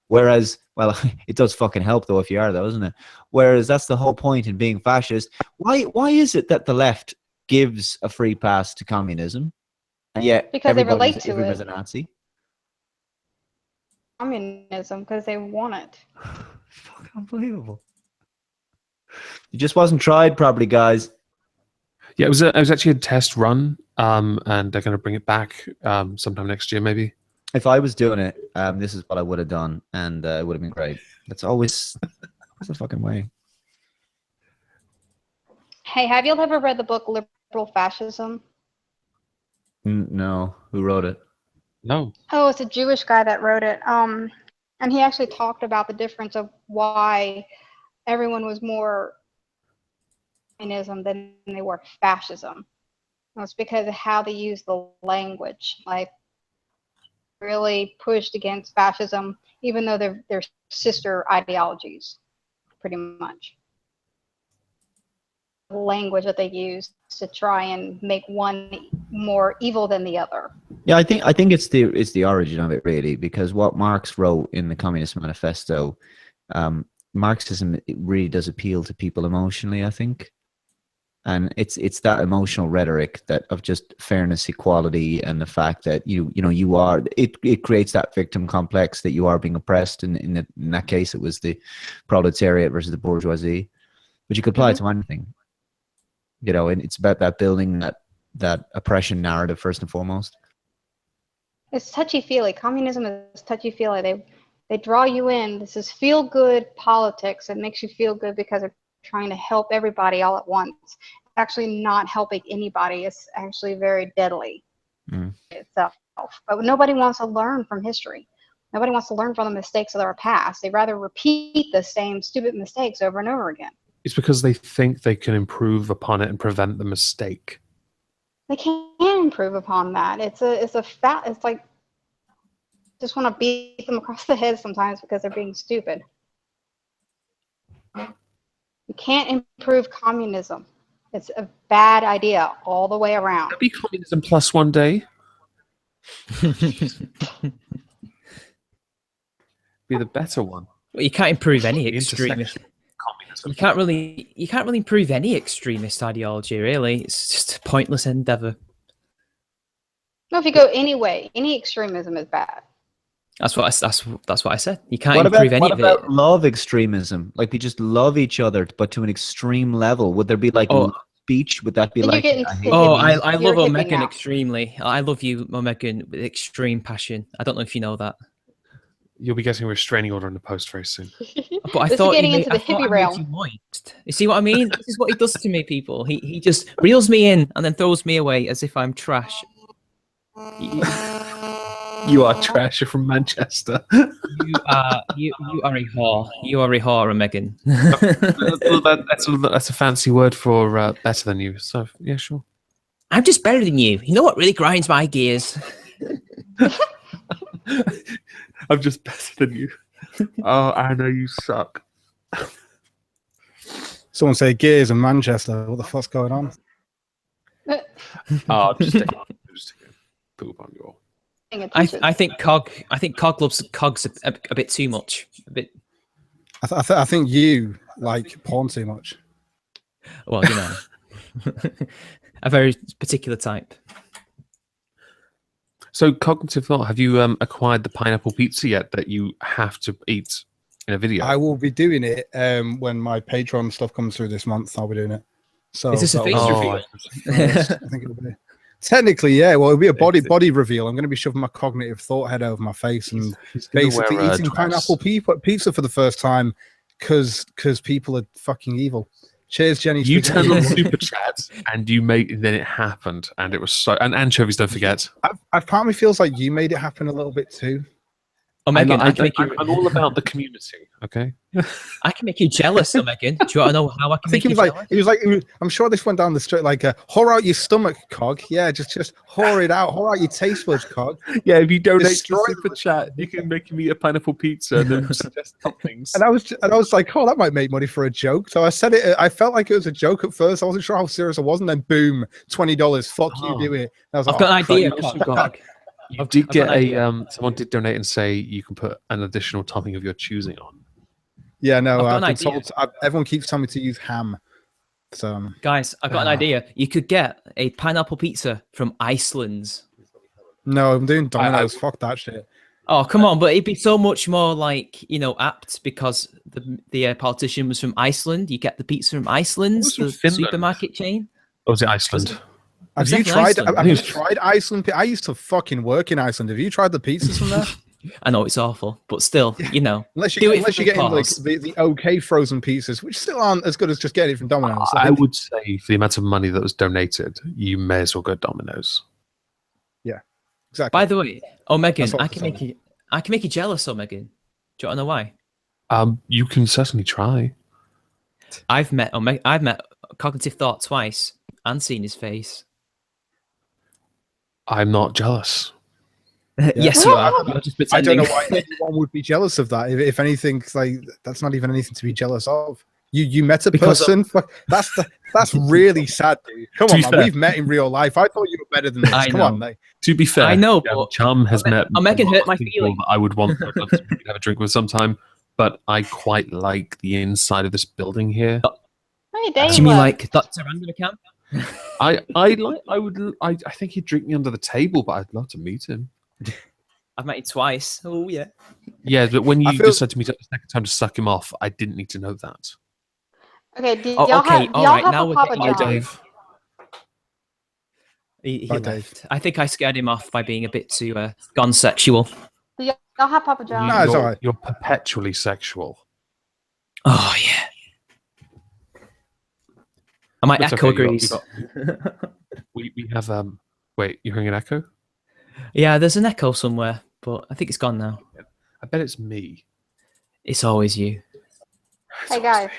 Whereas, well, it does fucking help though if you are, though, isn't it? Whereas that's the whole point in being fascist. Why is it that the left gives a free pass to communism, and yet Because they relate everybody's to everybody's it. a Nazi? Communism, because they want it. Fucking unbelievable. It just wasn't tried properly, guys. Yeah, it was actually a test run, and they're going to bring it back sometime next year, maybe. If I was doing it, this is what I would have done, and it would have been great. That's always the fucking way. Hey, have you ever read the book Liberal Fascism? No, who wrote it? No, Oh, it's a Jewish guy that wrote it. And he actually talked about the difference of why everyone was more communism than they were fascism. And it's because of how they use the language. Like, really pushed against fascism, even though they're sister ideologies, pretty much. The language that they use to try and make one more evil than the other. Yeah, I think it's the origin of it really, because what Marx wrote in the Communist Manifesto, Marxism, it really does appeal to people emotionally, I think, and it's that emotional rhetoric that of just fairness, equality, and the fact that you are it creates that victim complex that you are being oppressed, and in that case it was the proletariat versus the bourgeoisie, but you could apply it to anything, and it's about that building that oppression narrative first and foremost. It's touchy-feely. Communism is touchy-feely. They draw you in. This is feel-good politics. It makes you feel good because they're trying to help everybody all at once. It's actually not helping anybody. It's actually very deadly itself. But nobody wants to learn from history. Nobody wants to learn from the mistakes of their past. They'd rather repeat the same stupid mistakes over and over again. it's because they think they can improve upon it and prevent the mistake. They can't improve upon that. It's like just want to beat them across the head sometimes because they're being stupid. You can't improve communism. It's a bad idea all the way around. Could be communism plus one day. Be the better one. Well, you can't improve any The extremist. intersection of communism. You can't really improve any extremist ideology. Really, it's just a pointless endeavor. No, if you go any way, any extremism is bad. That's what I said. You can't What improve any what of about it. love extremism? Like they just love each other, but to an extreme level. Would there be like Oh. love speech? Would that be Then you're like? getting I hate sick. Oh, hippies? I You're love hippie Omegon now. extremely. I love you, Omegon, with extreme passion. I don't know if you know that. You'll be getting a restraining order in the post very soon. But I This is thought getting he into the hippie I made realm. you moist. You see what I mean? This is what he does to me, people. He just reels me in and then throws me away as if I'm trash. You are trash. You're from Manchester. You are a whore. You are a whore, Omegon. That's a fancy word for better than you. So yeah, sure. I'm just better than you. You know what really grinds my gears? I'm just better than you. Oh, I know you suck. Someone say Gears in Manchester. What the fuck's going on? Oh, just take poop on your. I think Cog loves Cogs a bit too much. A bit. I think you like porn too much. Well, you know, a very particular type. So, cognitive thought. Have you acquired the pineapple pizza yet that you have to eat in a video? I will be doing it when my Patreon stuff comes through this month. I'll be doing it. So Is this a that'll face be reveal? first. I think it'll be. Technically, yeah. Well, it'll be a body reveal. I'm going to be shoving my cognitive thought head over my face and He's gonna basically wear a eating dress. pineapple pizza for the first time because people are fucking evil. Cheers, Jenny. You Spaghetti. turned on super chat and you made. Then it happened, and it was so. And anchovies, don't forget. I've part of me feels like you made it happen a little bit too. Omegon, I can make you. I'm all about the community. Okay. I can make you jealous, Omegon. Do you want to know how I I can think make he you was like, jealous? I'm sure this went down the street like, whore out your stomach, cog. Yeah, just whore it out, whore out your taste buds, cog. Yeah, if you donate Destroy to super chat, you can make me a pineapple pizza and then suggest toppings. And I was like, oh, that might make money for a joke. So I said it. I felt like it was a joke at first. I wasn't sure how serious it was, and then boom, $20. Fuck you, do it. And I was I've like, got an oh, idea. you also Cog. got- You I've did got get an idea. someone did donate and say you can put an additional topping of your choosing on. yeah, no, I've got I've an been idea. told. Everyone keeps telling me to use ham. So Guys, I've got an idea. You could get a pineapple pizza from Iceland. no, I'm doing Domino's. Fuck that shit. Oh, come on, but it'd be so much more like, you know, apt because the politician was from Iceland. You get the pizza from Iceland, was from the Finland. supermarket chain. Or was it Iceland? Have was you definitely tried? Iceland. Have you tried Iceland? I used to fucking work in Iceland. Have you tried the pizzas from there? I know it's awful, but still, you know. Unless Do it you're for the getting like cause. the okay frozen pizzas, which still aren't as good as just getting it from Domino's. I would say for the amount of money that was donated, you may as well go Domino's. exactly. By the way, Omegon, That's what I I'm can make you jealous, Omegon. Do you want to know why? You can certainly try. I've met Cognitive Thought twice and seen his face. I'm not jealous. Yes, you are. You're just I don't pretending. know why anyone would be jealous of that. If anything, like that's not even anything to be jealous of. You met a Because of- person. Fuck, that's really sad, dude. Come To on, be man. fair. We've met in real life. I thought you were better than this. I Come know. on, mate. To be fair, I know, but Charm has met. Omegon a lot hurt of my people feelings. that I would want to have a drink with sometime, but I quite like the inside of this building here. Hey, Do Dave. you mean like Dr. Random Camp? I think he'd drink me under the table, but I'd love to meet him. I've met him twice. Oh yeah. Yeah, but when I you feel- decided to meet up the second time to suck him off, I didn't need to know that. Okay, do Oh, y'all okay, have, all do y'all right, have now a we're Papa getting John? Dave. He Bye, left. Dave. I think I scared him off by being a bit too gone sexual. Do y'all have Papa John? No, it's You're, all right. you're perpetually sexual. Oh yeah. And my It's echo okay, agrees. We have Wait, you're hearing an echo? Yeah, there's an echo somewhere, but I think it's gone now. I bet it's me. It's always you. Hey guys,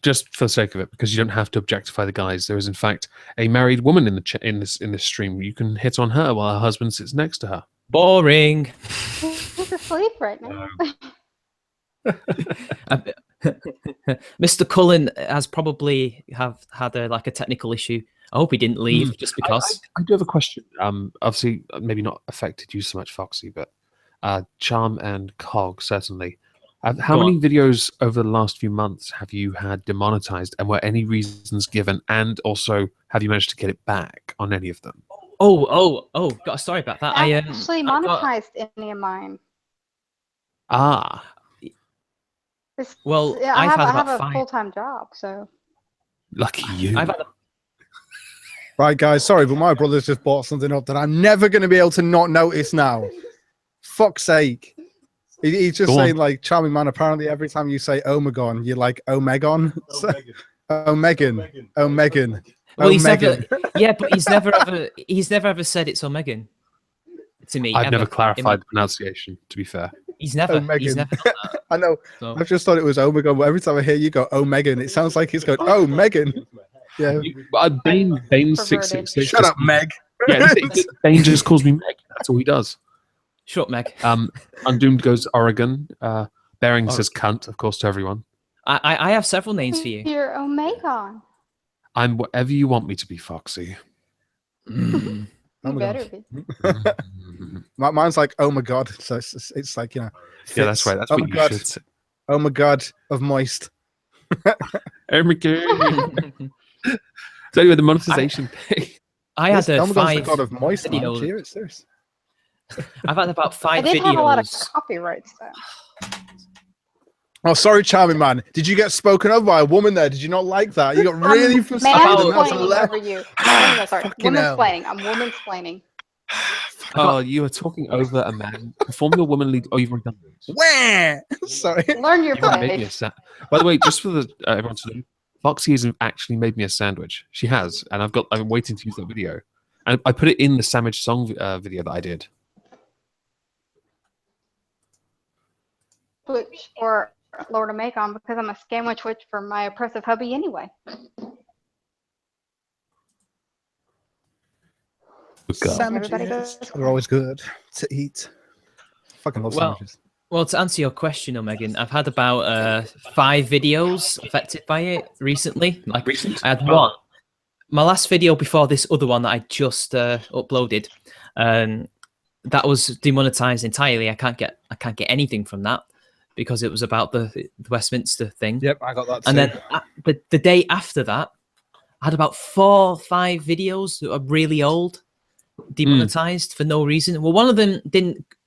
Just for the sake of it, because you don't have to objectify the guys. There is, in fact, a married woman in the in this stream. You can hit on her while her husband sits next to her. Boring. he's asleep right now. Mr. Cullen has probably have had a technical issue. I hope he didn't leave just because. I do have a question. Obviously, maybe not affected you so much, Foxy, but Charm and Cog certainly. How Go many videos over the last few months have you had demonetized, and were any reasons given? And also, have you managed to get it back on any of them? Oh! Got a story about that. I I actually I got- monetized any of mine. Ah, It's- Well, yeah, I've had I about have a 5. full-time job, so lucky you. I've had a, Right, guys. Sorry, but my brother's just bought something up that I'm never going to be able to not notice now. Fuck's sake. He's just Go on. saying, like, Charming Man, apparently every time you say Omegon, you're like, Omegon? Omegan. Omegan. well, he's never, Omegan. yeah, but he's never ever said it's Omegan to me. I've ever. never In my- clarified the pronunciation, to be fair. He's never Omegan. done that. I know. So. I've just thought it was Omegon, but every time I hear you go, oh, Megan, it sounds like he's going, oh, Megan. Yeah. Bane Perverted. 666. Shut up, Meg. Yeah, Bane just calls me Meg. That's all he does. Shut up, Meg. Undoomed goes Oregon. Bering Oh. says cunt, of course, to everyone. I have several names for you. you're Omegon. I'm whatever you want me to be, Foxy. Mm. You Omegon. better be. Yeah, Mine's like, oh my god. So it's like, you know. that's right. That's oh what my you god. should say. Oh my god, of moist. Oh my god. So anyway, the monetization thing. I had Oh my god's the 5 god of moist, man. videos. Cheer it, serious. I've had about 5 I did videos. have a lot of copyrights though. Oh, sorry, charming man. Did you get spoken of by a woman there? Did you not like that? You got really frustrated. And that's Mansplaining over you. Sorry, Fucking hell. womansplaining. I'm womansplaining. Oh, you are talking over a man. Perform your womanly. Oh, you've already done this. Wah! Sorry. Learn your You've already made me place. By the way, just for the everyone to know, Foxy has actually made me a sandwich. She has, and I've been waiting to use that video, and I put it in the sandwich song video that I did. Witch or Lord Omegon because I'm a scamwich witch for my oppressive hubby anyway. Good girl. Everybody Sandwiches goes- are always good to eat. Fucking love Well, sandwiches. Well, to answer your question, Omegan, I've had about 5 videos affected by it recently. Like Recent? I had Oh. one. My last video before this other one that I just uploaded, that was demonetized entirely. I can't get anything from that because it was about the Westminster thing. Yep, I got that too. And then the day after that, I had about 4 or 5 videos that are really old, demonetized for no reason. Well, one of them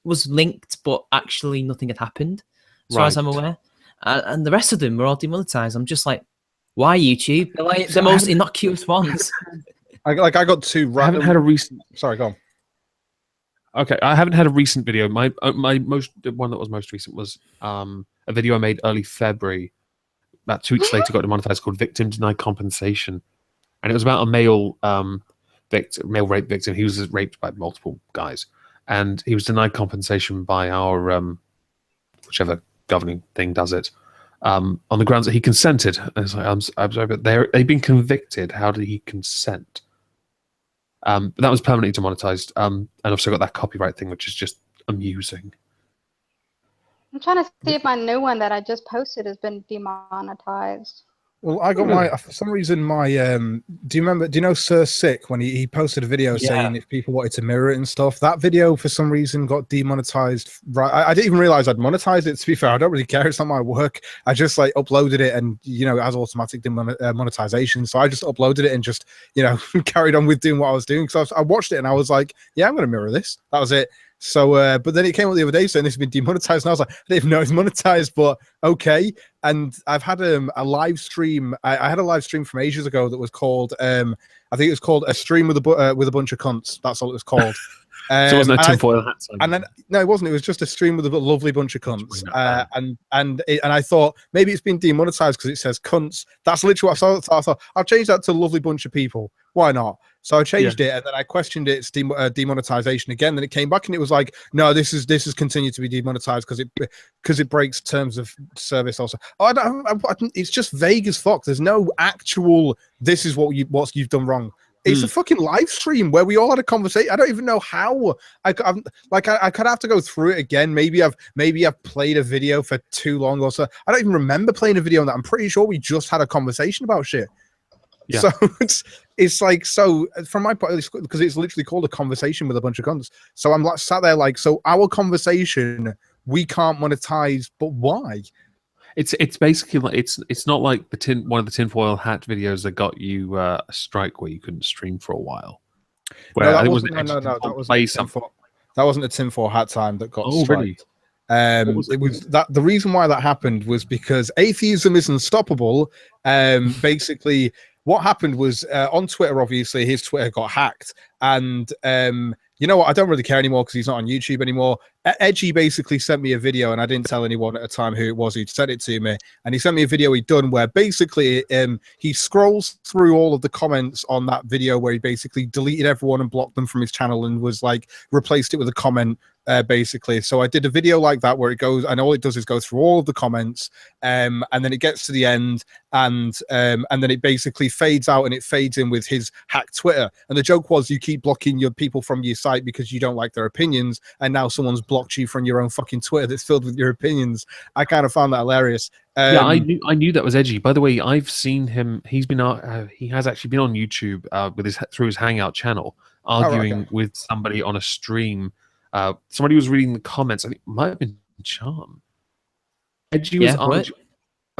was linked, but actually nothing had happened, as far as I'm Right. aware. And the rest of them were all demonetized. I'm just like, why YouTube? They're like the most innocuous ones. I got 2 I haven't had a recent. Sorry, go on. Okay, I haven't had a recent video. My the one that was most recent was a video I made early February. About 2 weeks later, got demonetized, called "Victim Denied Compensation," and it was about a male male rape victim. He was raped by multiple guys, and he was denied compensation by our whichever governing thing does it, on the grounds that he consented. And it's like, I'm sorry, but they've been convicted. How did he consent? But that was permanently demonetized, and also got that copyright thing, which is just amusing. I'm trying to see if my new one that I just posted has been demonetized. Well, I got my, for some reason, my, do you know Sir Sick, when he posted a video saying if people wanted to mirror it and stuff? That video, for some reason, got demonetized. Right, I didn't even realize I'd monetized it, to be fair. I don't really care. It's not my work. I just, like, uploaded it and, you know, it has automatic monetization. So I just uploaded it and just, you know, carried on with doing what I was doing. So I watched it and I was like, yeah, I'm going to mirror this. That was it. So, but then it came up the other day saying this has been demonetized, and I was like, I didn't even know it's monetized, but okay. And I've had a live stream. I had a live stream from ages ago that was called, I think it was called "A Stream with a Bunch of Cunts." That's all it was called. So it wasn't a tinfoil hat. And then no, it wasn't. It was just a stream with a lovely bunch of cunts. And I thought maybe it's been demonetized because it says cunts. That's literally what I thought. I thought I'll change that to lovely bunch of people. Why not? So I changed it, and then I questioned its demonetization again. Then it came back, and it was like, no, this is continued to be demonetized because it breaks terms of service. Also, it's just vague as fuck. There's no actual. This is what you've done wrong. It's a fucking live stream where we all had a conversation. I don't even know how. I could have to go through it again. Maybe I've played a video for too long or so. I don't even remember playing a video on that. I'm pretty sure we just had a conversation about shit. Yeah. So it's like, so from my point, because it's literally called a conversation with a bunch of cunts. So I'm like sat there like, so our conversation we can't monetize, but why? It's basically like it's not like one of the tinfoil hat videos that got you a strike where you couldn't stream for a while. Where No, that wasn't a tinfoil hat time that got striked. Really? It was that the reason why that happened was because atheism is unstoppable. Basically, what happened was on Twitter, obviously his Twitter got hacked, and you know what? I don't really care anymore because he's not on YouTube anymore. Edgy basically sent me a video, and I didn't tell anyone at the time who it was who'd sent it to me. And he sent me a video he'd done where basically he scrolls through all of the comments on that video where he basically deleted everyone and blocked them from his channel and was like replaced it with a comment. Basically, so I did a video like that where it goes, and all it does is go through all of the comments, and then it gets to the end, and then it basically fades out and it fades in with his hacked Twitter. And the joke was, you keep blocking your people from your site because you don't like their opinions, and now someone's blocked you from your own fucking Twitter that's filled with your opinions. I kind of found that hilarious. Yeah, I knew that was edgy. By the way, I've seen him. He has actually been on YouTube through his Hangout channel, arguing with somebody on a stream. Somebody was reading the comments. I think it might have been Charm. Edgy was Yeah, what?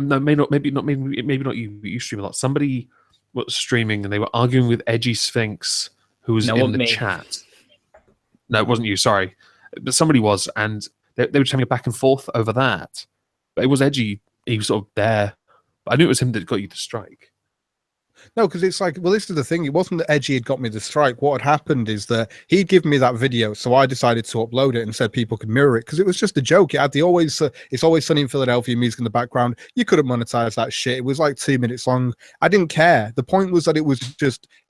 no, maybe not you, but you stream a lot. Somebody was streaming and they were arguing with Edgy Sphinx, who was No, in wasn't the me. chat. No, it wasn't you. Sorry, but somebody was, and they were just having a back and forth over that. But it was Edgy. He was sort of there. But I knew it was him that got you the strike. No, because it's like, well, this is the thing. It wasn't that Edgy had got me the strike. What had happened is that he'd given me that video, so I decided to upload it and said people could mirror it because it was just a joke. It had the it's always sunny in Philadelphia music in the background. You couldn't monetize that shit. It was like 2 minutes long. I didn't care. The point was that it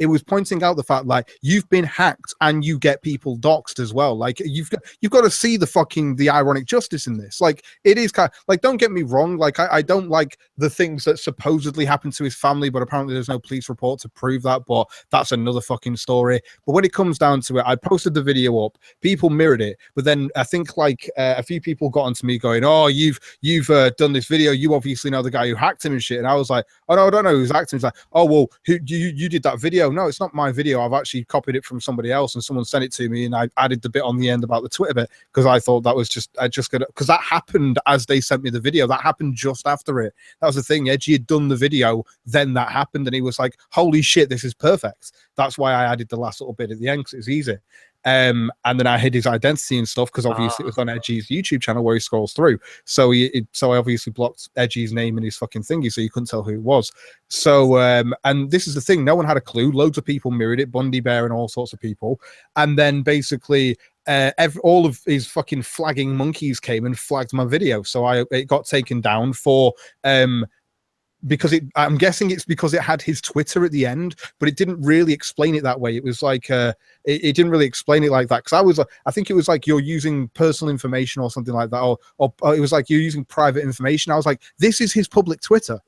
was pointing out the fact like you've been hacked and you get people doxxed as well. Like you've got to see the ironic justice in this. Like it is kind of like, don't get me wrong. Like I don't like the things that supposedly happened to his family, but apparently there's no police report to prove that, but that's another fucking story. But when it comes down to it, I posted the video up, people mirrored it, but then I think like a few people got onto me going, oh, you've done this video, you obviously know the guy who hacked him and shit. And I was like, oh no, I don't know who's hacked him. He's like, oh well, you did that video? No, it's not my video. I've actually copied it from somebody else and someone sent it to me and I added the bit on the end about the Twitter bit because I thought that was because that happened as they sent me the video. That happened just after it. That was the thing. Edgy had done the video, then that happened and he was like, holy shit, this is perfect. That's why I added the last little bit at the end because it was easy. And then I hid his identity and stuff because obviously it was on Edgy's YouTube channel where he scrolls through. So so I obviously blocked Edgy's name and his fucking thingy, so you couldn't tell who it was. So and this is the thing, no one had a clue. Loads of people mirrored it, Bundy Bear and all sorts of people. And then basically all of his fucking flagging monkeys came and flagged my video, so it got taken down for because I'm guessing it's because it had his Twitter at the end, but it didn't really explain it that way. It was like it didn't really explain it like that because I think it was like you're using personal information or something like that, or it was like you're using private information. I was like, this is his public Twitter.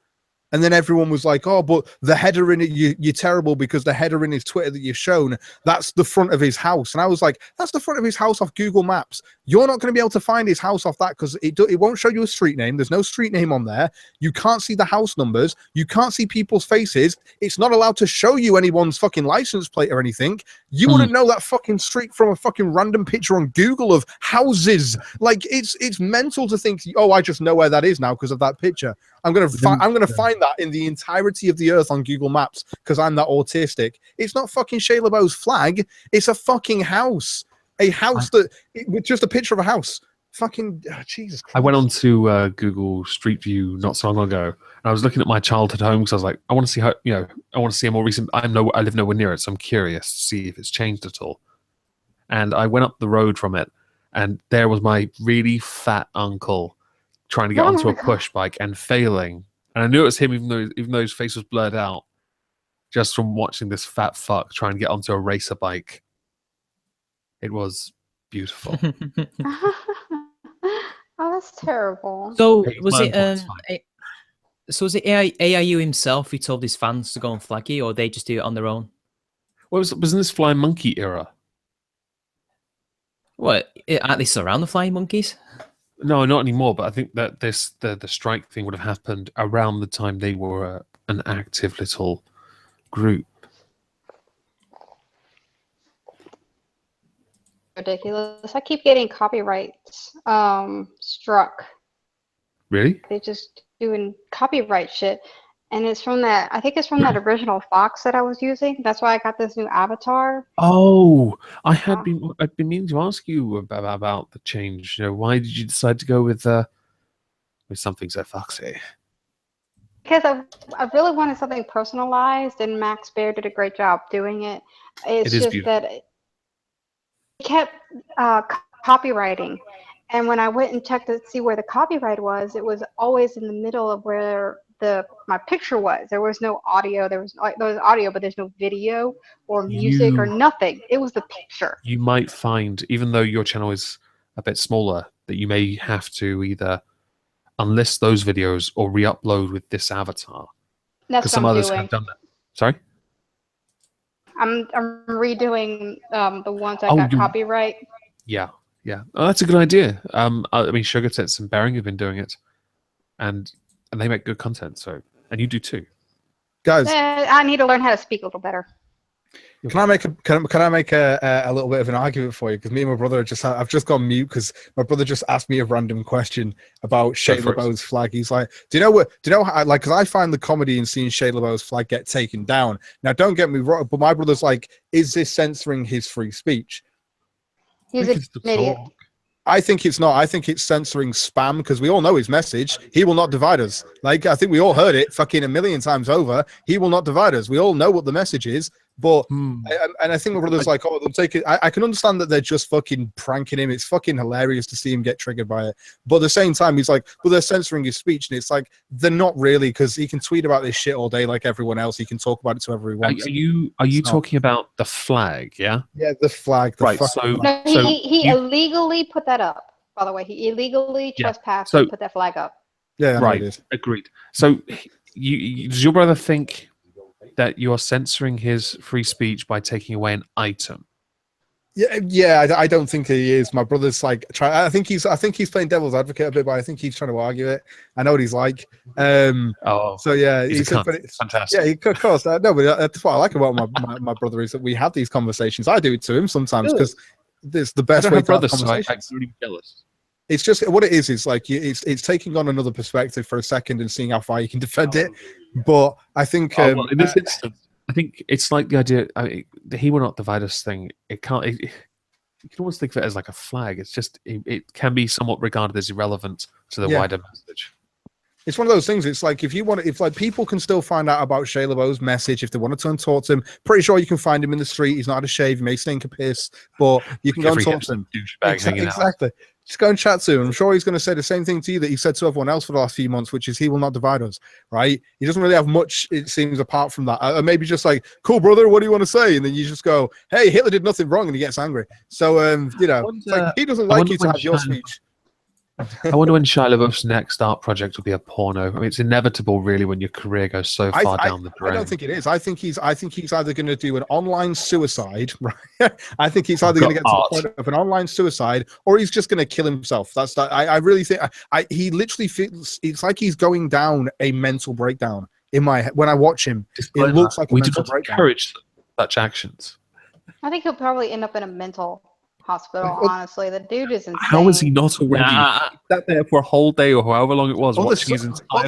And then everyone was like, oh, but the header in it, you're terrible because the header in his Twitter that you've shown, that's the front of his house. And I was like, that's the front of his house off Google Maps. You're not going to be able to find his house off that because it won't show you a street name. There's no street name on there. You can't see the house numbers. You can't see people's faces. It's not allowed to show you anyone's fucking license plate or anything. You wouldn't know that fucking street from a fucking random picture on Google of houses. Like it's mental to think, oh, I just know where that is now because of that picture. I'm gonna find that in the entirety of the earth on Google Maps because I'm that autistic. It's not fucking Shia LaBeouf's flag. It's a fucking house. A house with just a picture of a house. Fucking Jesus Christ. I went on to Google Street View not so long ago, and I was looking at my childhood home because I was like, I want to see how I want to see a more recent. I live nowhere near it, so I'm curious to see if it's changed at all. And I went up the road from it, and there was my really fat uncle trying to get onto a push bike and failing. And I knew it was him, even though his face was blurred out, just from watching this fat fuck try and get onto a racer bike. It was beautiful. Oh, that's terrible. So Hey, was my it impulse fine. so was it AIU himself who told his fans to go and flag you, or they just do it on their own? Well, was in this flying monkey era? What, aren't they still around, the flying monkeys? No, not anymore. But I think that the strike thing would have happened around the time they were an active little group. Ridiculous. I keep getting copyrights struck. Really? They just doing copyright shit. And it's from that, I think it's from that original Fox that I was using. That's why I got this new avatar. Oh, I'd been meaning to ask you about the change. Why did you decide to go with something so foxy? Because I really wanted something personalized, and Max Bear did a great job doing it. It's It is just beautiful. that it kept copywriting. And when I went and checked to see where the copyright was, it was always in the middle of where my picture was. There was no audio. There was audio, but there's no video or music or nothing. It was the picture. You might find, even though your channel is a bit smaller, that you may have to either unlist those videos or re-upload with this avatar. That's Because some what I'm others doing. have done that. Sorry? I'm redoing the ones that got copyright. Yeah. Oh, that's a good idea. I mean, Sugar Tits and Bering have been doing it, and they make good content. So, and you do too. Guys, I need to learn how to speak a little better. Can I make a little bit of an argument for you? Because me and my brother I've just gone mute because my brother just asked me a random question about Shea LaBeouf's flag. He's like, do you know how, like, because I find the comedy in seeing Shea LaBeouf's flag get taken down. Now, don't get me wrong, but my brother's like, is this censoring his free speech? He's an idiot. I think it's not. I think it's censoring spam because we all know his message. He will not divide us. Like, I think we all heard it fucking a million times over. He will not divide us. We all know what the message is. But I think my brother's like, oh, they'll take it. I can understand that they're just fucking pranking him. It's fucking hilarious to see him get triggered by it. But at the same time, he's like, well, they're censoring his speech, and it's like they're not really, because he can tweet about this shit all day like everyone else. He can talk about it to whoever he wants. Are you talking about the flag? Yeah. Yeah, the flag. Right. No, he illegally put that up. By the way, he illegally trespassed and put that flag up. Yeah, right. Agreed. So, does your brother think that you're censoring his free speech by taking away an item? Yeah. I don't think he is. My brother's like, I think he's playing devil's advocate a bit, but I think he's trying to argue it. I know what he's like. So yeah, he's fantastic. Yeah, of course. No, but that's what I like about my brother is that we have these conversations. I do it to him sometimes because it's the best way to have conversations. So I'm really jealous. It's just what it is. It's like it's taking on another perspective for a second and seeing how far you can defend it. But I think in this instance, I think it's like the idea. The "he will not divide us" thing. It can't. You can almost think of it as like a flag. It's just it can be somewhat regarded as irrelevant to the wider message. It's one of those things. It's like if like people can still find out about Shea LaBeouf's message if they want to turn and talk to him. Pretty sure you can find him in the street. He's not had a shave. He may stink a piss, but you can go and talk to him. Exactly. Just go and chat to him. I'm sure he's going to say the same thing to you that he said to everyone else for the last few months, which is he will not divide us, right? He doesn't really have much, it seems, apart from that. Or maybe just like, cool, brother, what do you want to say? And then you just go, hey, Hitler did nothing wrong, and he gets angry. So, it's like, he doesn't like you to have your speech. I wonder when Shia LaBeouf's next art project will be a porno. I mean, it's inevitable, really, when your career goes so far down the drain. I don't think it is. I think he's either going to do an online suicide, right? I think he's either going to get to the point of an online suicide, or he's just going to kill himself. I really think he literally feels it's like he's going down a mental breakdown in my head. When I watch him, it looks like a mental breakdown. We do not encourage such actions. I think he'll probably end up in a mental hospital. Honestly, the dude is insane. How is he not already sat there for a whole day or however long it was watching his entire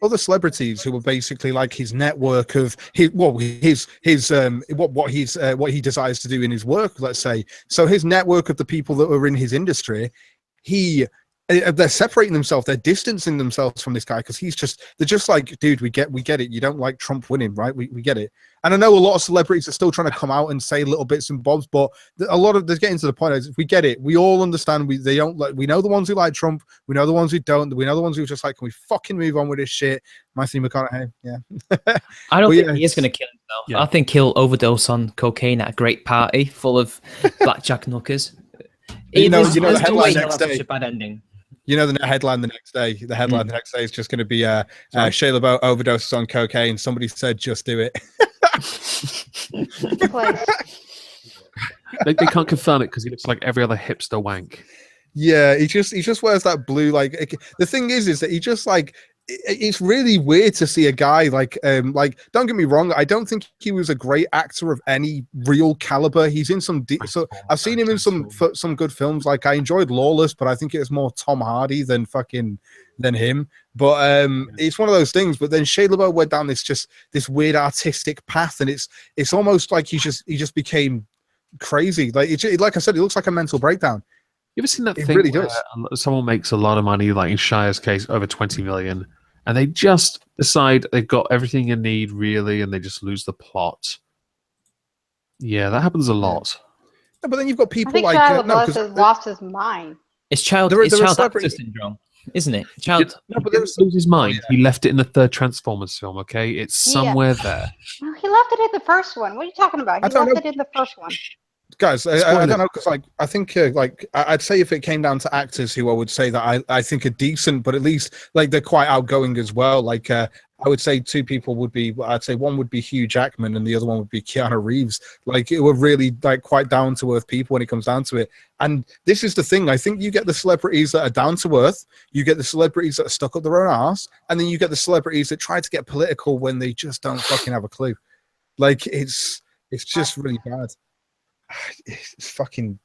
other celebrities who were basically like his network of what he desires to do in his work, let's say. So his network of the people that were in his industry, they're separating themselves, they're distancing themselves from this guy because they're just like, dude, we get it. You don't like Trump winning, right? We get it. And I know a lot of celebrities are still trying to come out and say little bits and bobs, but they're getting to the point is we get it. We all understand. We know the ones who like Trump. We know the ones who don't. We know the ones who are just like, can we fucking move on with this shit? Matthew McConaughey, yeah. I don't think he is going to kill himself. Yeah. I think he'll overdose on cocaine at a great party full of blackjack knockers. You know the headline next day. Such a bad ending. You know the headline the next day. The headline the next day is just going to be Shea LaBeouf overdoses on cocaine. Somebody said, "Just do it." they can't confirm it because he looks like every other hipster wank. Yeah, he just wears that blue. Like the thing is that he just like. It's really weird to see a guy like don't get me wrong, I don't think he was a great actor of any real caliber. He's in some I've seen him in some good films. Like I enjoyed Lawless, but I think it was more Tom Hardy than him. But it's one of those things. But then Shea LaBeouf went down this weird artistic path, and it's almost like he just became crazy. Like like I said, it looks like a mental breakdown. You ever seen that thing really where someone makes a lot of money, like in Shia's case, over 20 million, and they just decide they've got everything you need, really, and they just lose the plot? Yeah, that happens a lot. Yeah, but then you've got people I think like Shia LaBeouf has lost his mind. It's child actor syndrome, isn't it? But he didn't lose his mind. He left it in the third Transformers film. Okay, it's somewhere there. No, he left it in the first one. What are you talking about? He left it in the first one. Guys, I don't know, because I think I'd say if it came down to actors who I would say that I think are decent, but at least like they're quite outgoing as well. Like I would say two people would be. I'd say one would be Hugh Jackman and the other one would be Keanu Reeves. Like it were really like quite down to earth people when it comes down to it. And this is the thing. I think you get the celebrities that are down to earth, you get the celebrities that are stuck up their own arse, and then you get the celebrities that try to get political when they just don't fucking have a clue. Like it's. It's just really bad. It's fucking.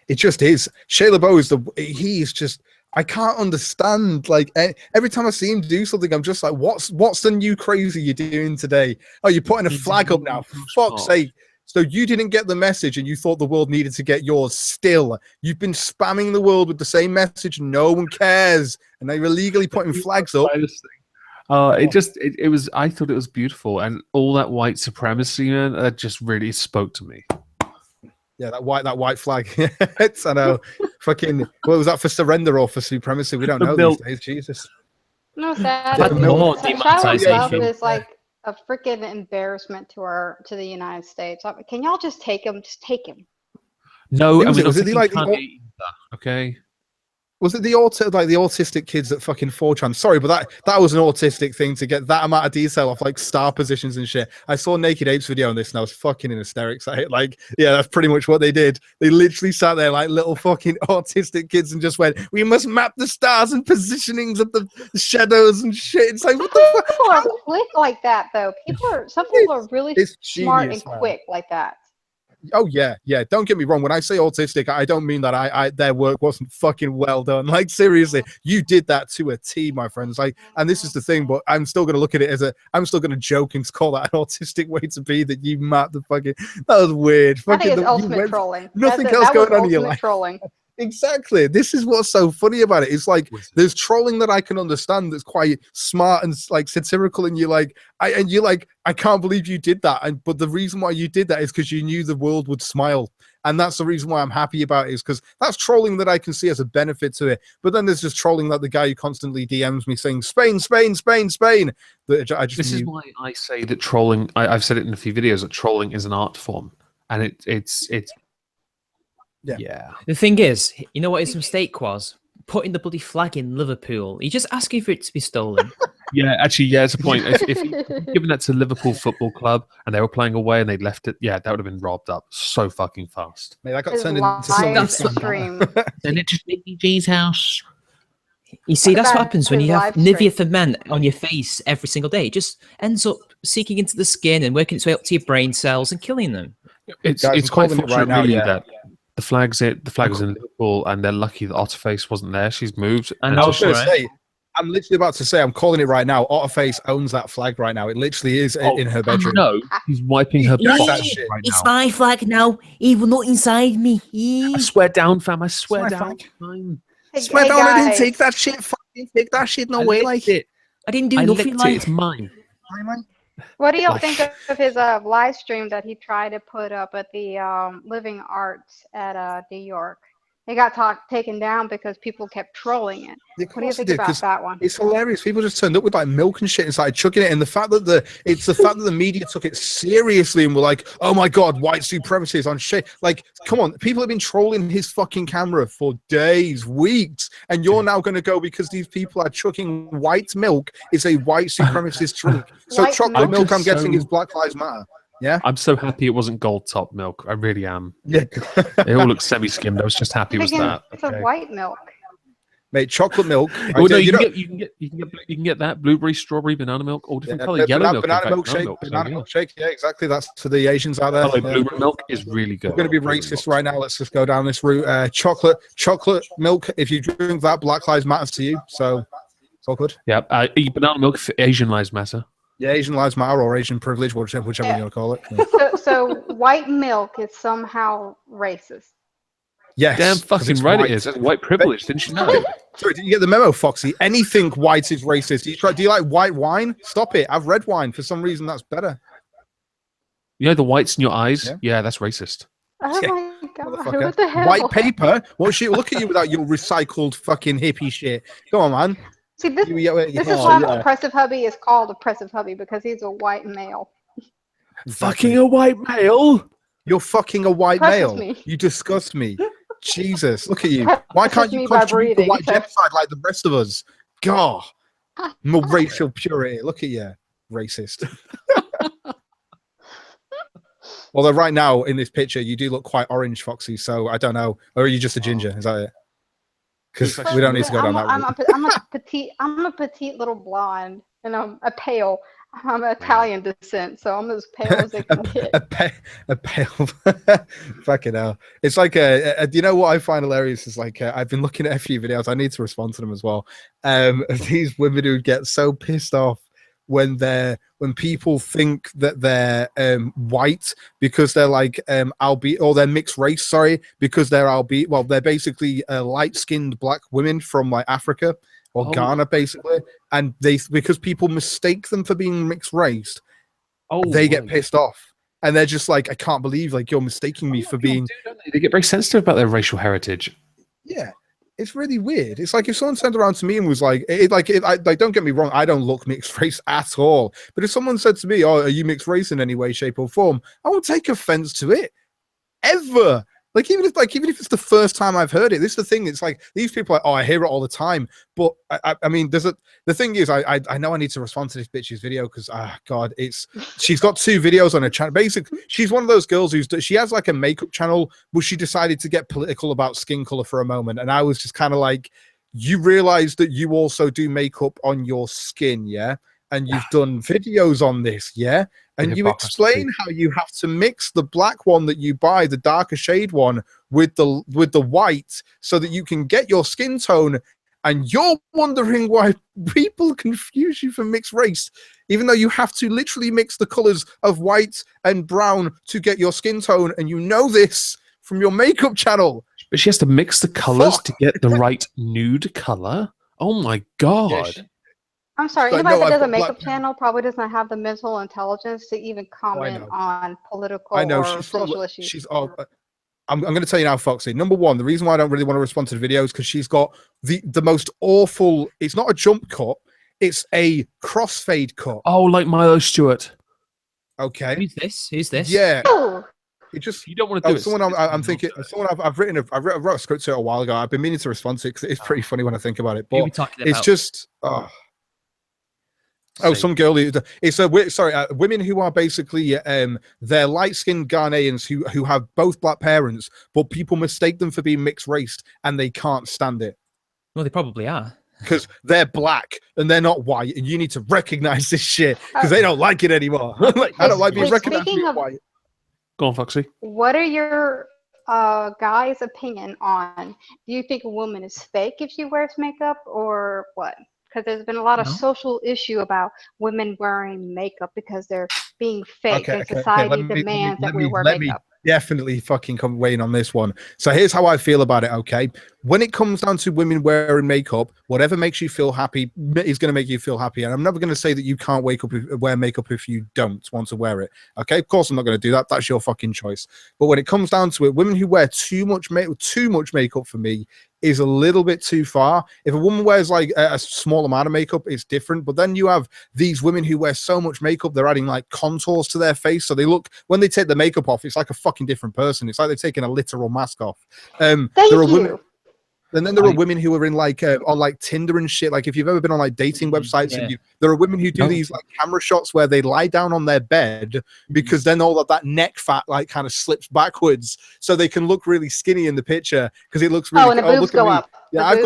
It just is. Shia LaBeouf he's just. I can't understand. Like every time I see him do something, I'm just like, what's the new crazy you're doing today? Oh, you're putting a flag up now. For fuck's sake. So you didn't get the message and you thought the world needed to get yours still. You've been spamming the world with the same message. No one cares. And now you're illegally putting flags up. It was, I thought it was beautiful. And all that white supremacy, man, that just really spoke to me. Yeah, that white flag. I know. Fucking, what was that, for surrender or for supremacy? We don't know these days. Jesus. No, sad. More Shia demonetization. LaBeouf is like a freaking embarrassment to the United States. Can y'all just take him? Just take him. No, Was okay. Was it the autistic kids at fucking 4chan? Sorry, but that was an autistic thing to get that amount of detail off like star positions and shit. I saw Naked Apes video on this and I was fucking in hysterics. Yeah, that's pretty much what they did. They literally sat there like little fucking autistic kids and just went, "We must map the stars and positionings of the shadows and shit." It's like, what the fuck? People are quick like that though. Some people are really smart genius, and quick like that. Oh yeah. Don't get me wrong. When I say autistic, I don't mean that their work wasn't fucking well done. Like seriously, you did that to a T, my friends. Like, and this is the thing, but I'm still gonna look at it I'm still gonna joke and call that an autistic way to be. That you mapped the fucking. That was weird. I think it's ultimate trolling. Nothing else going on in your life. Trolling. Exactly. This is what's so funny about it. It's like there's trolling that I can understand that's quite smart and like satirical, and you're like, I can't believe you did that. But the reason why you did that is because you knew the world would smile. And that's the reason why I'm happy about it, is because that's trolling that I can see as a benefit to it. But then there's just trolling like the guy who constantly DMs me saying Spain, Spain, Spain, Spain. This is why I say that trolling, I've said it in a few videos, that trolling is an art form. And it's Yeah. The thing is, you know what his mistake was? Putting the bloody flag in Liverpool. He just asking for it to be stolen. Yeah, actually, yeah, it's a point. If you'd given that to Liverpool Football Club and they were playing away and they'd left it, yeah, that would have been robbed up so fucking fast. Mate, that got His turned into live something. stream. Send it to Nicky G's house. You see, that's what About happens when his you have live stream. Nivea for men on your face every single day. It just ends up seeking into the skin and working its way up to your brain cells and killing them. It's Guys, it's I'm quite calling it fortunate right now, really yeah. that the flag was in Liverpool and they're lucky that Otterface wasn't there. She's moved. I and know, I was going to right? say, I'm literally about to say, I'm calling it right now. Otterface owns that flag right now. It literally is in her bedroom. No, he's wiping her That's butt that shit right It's now. my flag now. He will not inside me. I swear down, fam. I swear my down. flag. Fine. Hey, Swear hey, down, I didn't guys. take that shit. Fucking take that shit. No I way, licked like it. I didn't do I nothing licked like it. It's mine. What do y'all Like- think of his live stream that he tried to put up at the Living Arts at New York? It got taken down because people kept trolling it. Of What do you course it think did, about 'cause that one? It's hilarious. People just turned up with like milk and shit and started chucking it. And the fact that the media took it seriously and were like, "Oh my god, white supremacy is on shit." Like, come on, people have been trolling his fucking camera for days, weeks, and you're now going to go because these people are chucking white milk is a white supremacist drink. So White chocolate milk? milk, I'm guessing, So- is Black Lives Matter. Yeah, I'm so happy it wasn't gold top milk. I really am. yeah. It all looks semi-skimmed. I was just happy it was Thinking that. it's a white milk. Mate, chocolate milk. Well, no, you know- you can get that blueberry, strawberry, banana milk, all different Yeah, color. Yellow milk, in banana fact, milkshake, milk, so, banana yeah. milkshake. Yeah, exactly. That's to the Asians out there. By the way, Yeah. blueberry milk is really good. We're going to be Blueberry racist milk. right now. Let's just go down this route. Chocolate milk. If you drink that, Black Lives Matters to you. So it's all good. Yeah, banana milk for Asian lives matter. Yeah, Asian Lives Matter or Asian privilege, whichever you want to call it. Yeah. So white milk is somehow racist. Yes. Damn 'cause fucking it's right white. it is. That's white privilege, didn't you know? Sorry, did you get the memo, Foxy? Anything white is racist. Do you like white wine? Stop it. I've red wine. For some reason, that's better. You know the whites in your eyes? Yeah. Yeah, that's racist. Oh Yeah, my god! Motherfucker. What the hell? White paper? What shit? Look at you without your recycled fucking hippie shit. Come on, man. See, this is why Oppressive Hubby is called Oppressive Hubby, because he's a white male. Fucking a white male. You're fucking a white Presses male. me. You disgust me. Jesus, look at you. Why Presses can't you me by contribute to breathing, white so- genocide like the rest of us? God, more racial purity. Look at you, racist. Although right now in this picture you do look quite orange, Foxy. So I don't know, or are you just a ginger? Is that it? Because we don't need to go down that route. I'm a petite little blonde, and I'm a pale. I'm Italian descent, so I'm as pale as they can get. A pale. Fucking hell. It's like you know what I find hilarious is like I've been looking at a few videos. I need to respond to them as well. Of these women who get so pissed off when people think that they're white because they're like albeit, or they're mixed race, sorry, because they're albeit, well, they're basically light-skinned black women from like Africa or Ghana, basically, and because people mistake them for being mixed race, they get pissed off, and they're just like, I can't believe like you're mistaking me for being. They get very sensitive about their racial heritage. Yeah, it's really weird. It's like if someone turned around to me and was like, don't get me wrong, I don't look mixed race at all. But if someone said to me, "Oh, are you mixed race in any way, shape, or form?" I won't take offense to it ever. Like even if it's the first time I've heard it, this is the thing. It's like these people are, oh, I hear it all the time. But I mean, the thing is, I know I need to respond to this bitch's video because God, she's got 2 videos on her channel. Basically, she's one of those girls she has like a makeup channel, but she decided to get political about skin color for a moment, and I was just kind of like, you realize that you also do makeup on your skin, yeah? And you've done videos on this, yeah? And you explain how you have to mix the black one that you buy, the darker shade one, with the white so that you can get your skin tone. And you're wondering why people confuse you for mixed race, even though you have to literally mix the colors of white and brown to get your skin tone. And you know this from your makeup channel. But she has to mix the colors to get the right nude color? Oh my God. Yeah, I'm sorry, But anybody no, that I've does a got makeup black- channel probably does not have the mental intelligence to even comment on political I know or she's social issues. she's I'm going to tell you now, Foxy. Number one, the reason why I don't really want to respond to the video is because she's got the most awful. It's not a jump cut; it's a crossfade cut. Oh, like Milo Stewart. Okay. Who's this? Yeah. Oh, It just. You don't want to do it. Someone I'm thinking. Someone I've wrote a script to it a while ago. I've been meaning to respond to it because it's pretty funny when I think about it. Who are But we talking it's about? just. Oh, some girl who women who are basically they're light-skinned Ghanaians who have both black parents, but people mistake them for being mixed raced and they can't stand it Well, they probably are. because they're black and they're not white, and you need to recognize this shit because they don't like it anymore. Like, I don't like being recognized as being white. Go on, Foxy. what are your guys' opinion on? Do you think a woman is fake if she wears makeup or what? Because there's been a lot of social issue about women wearing makeup because they're being fake and society demands that we wear makeup. Definitely fucking come weighing on this one. So here's how I feel about it, okay? When it comes down to women wearing makeup, whatever makes you feel happy is going to make you feel happy. And I'm never going to say that you can't wear makeup if you don't want to wear it, okay? Of course I'm not going to do that. That's your fucking choice. But when it comes down to it, women who wear too much makeup for me is a little bit too far. If a woman wears like a small amount of makeup, it's different. But then you have these women who wear so much makeup, they're adding like contours to their face. So they look, when they take the makeup off, it's like a fucking different person. It's like they're taking a literal mask off. Thank you. And then there are women who are in like on like Tinder and shit. Like if you've ever been on like dating websites, and there are women who do these like camera shots where they lie down on their bed because then all of that neck fat like kind of slips backwards, so they can look really skinny in the picture because it looks really. Oh, and the boobs go up. Yeah, I've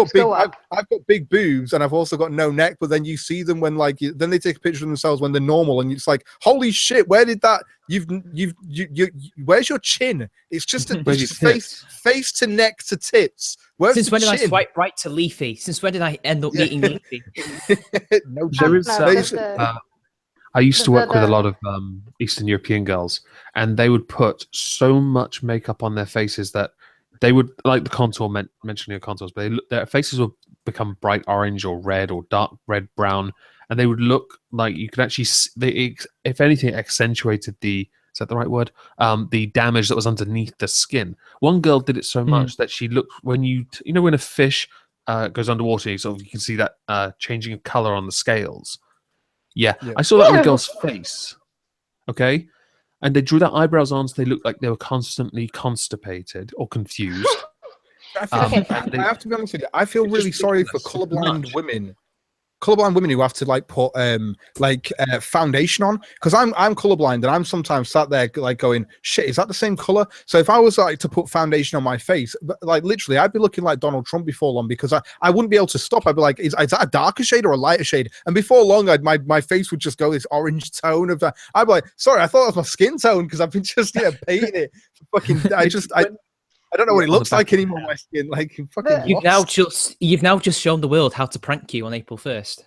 got big boobs and I've also got no neck. But then you see them when like then they take a picture of themselves when they're normal, and it's like, holy shit, where did that? Where's your chin? It's just face to neck to tits. Since when did I swipe right to Leafy? Since when did I end up meeting Leafy? No, there is. I used to work with a lot of Eastern European girls, and they would put so much makeup on their faces that they would, like the contour, mentioning your contours, but their faces would become bright orange or red or dark red, brown, and they would look like you could actually, if anything, accentuated the, is that the right word? The damage that was underneath the skin. One girl did it so much that she looked, when when a fish goes underwater, you can see that changing of color on the scales. Yeah. I saw that on a girl's face. Okay. And they drew their eyebrows on so they looked like they were constantly constipated or confused. I have to be honest with you. I feel really sorry for colorblind women. colorblind women who have to like put foundation on, because I'm colorblind and I'm sometimes sat there like going, shit, is that the same color? So if I was like to put foundation on my face, like literally I'd be looking like Donald Trump before long, because I wouldn't be able to stop. I'd be like, is that a darker shade or a lighter shade? And before long my face would just go this orange tone of that. I'd be like, sorry, I thought that was my skin tone because I've been just painting it. Fucking I don't know what it looks like anymore. My skin, like fucking. You've now just shown the world how to prank you on April 1st.